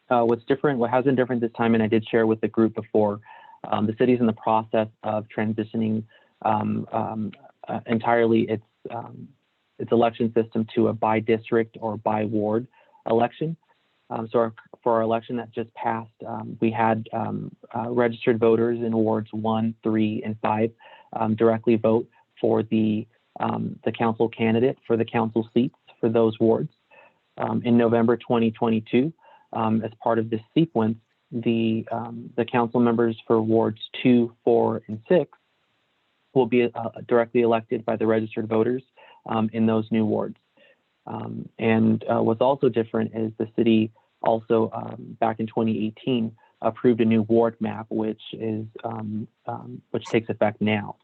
What's different, what has been different this time, and I did share with the group before, the city is in the process of transitioning entirely its election system to a by district or by ward election. So for our election that just passed, we had registered voters in wards 1, 3, and 5 directly vote for the council candidate for the council seats for those wards. In November 2022, as part of this sequence, the council members for wards 2, 4, and 6 will be directly elected by the registered voters in those new wards. And what's also different is the city also back in 2018 approved a new ward map, which takes effect now.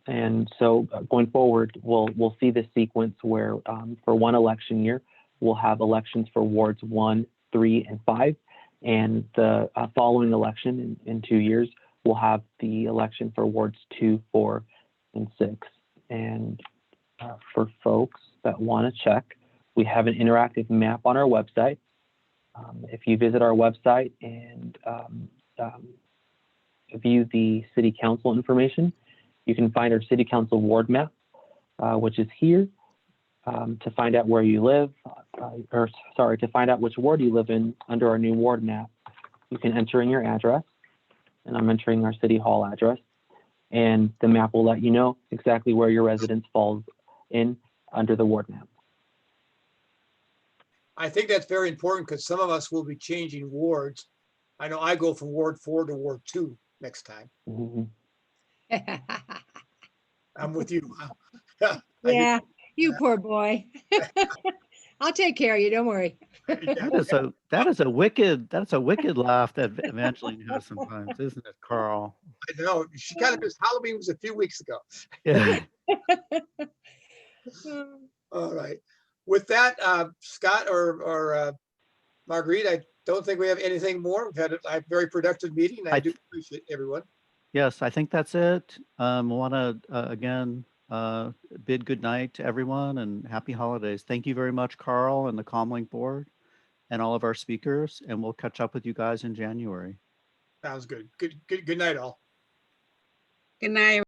And so going forward, we'll see this sequence where for one election year, we'll have elections for wards 1, 3, and 5. And the following election in 2 years, we'll have the election for wards 2, 4, and 6. And for folks that want to check, we have an interactive map on our website. If you visit our website and view the city council information, you can find our city council ward map, which is here. To find out where you live, to find out which ward you live in under our new ward map, you can enter in your address, and I'm entering our city hall address, and the map will let you know exactly where your residence falls in under the ward map. I think that's very important because some of us will be changing wards. I know I go from ward 4 to ward 2 next time. Mhm. I'm with you. Yeah, you poor boy. I'll take care of you, don't worry. That is a wicked laugh that Evangeline has sometimes, isn't it, Carl? I know. She kind of missed Halloween was a few weeks ago. Yeah. All right. With that, Scott or Marguerite, I don't think we have anything more. We've had a very productive meeting. I do appreciate everyone. Yes, I think that's it. I want to again bid good night to everyone and happy holidays. Thank you very much, Carl and the Comlink board and all of our speakers, and we'll catch up with you guys in January. Sounds good. Good night, all. Good night.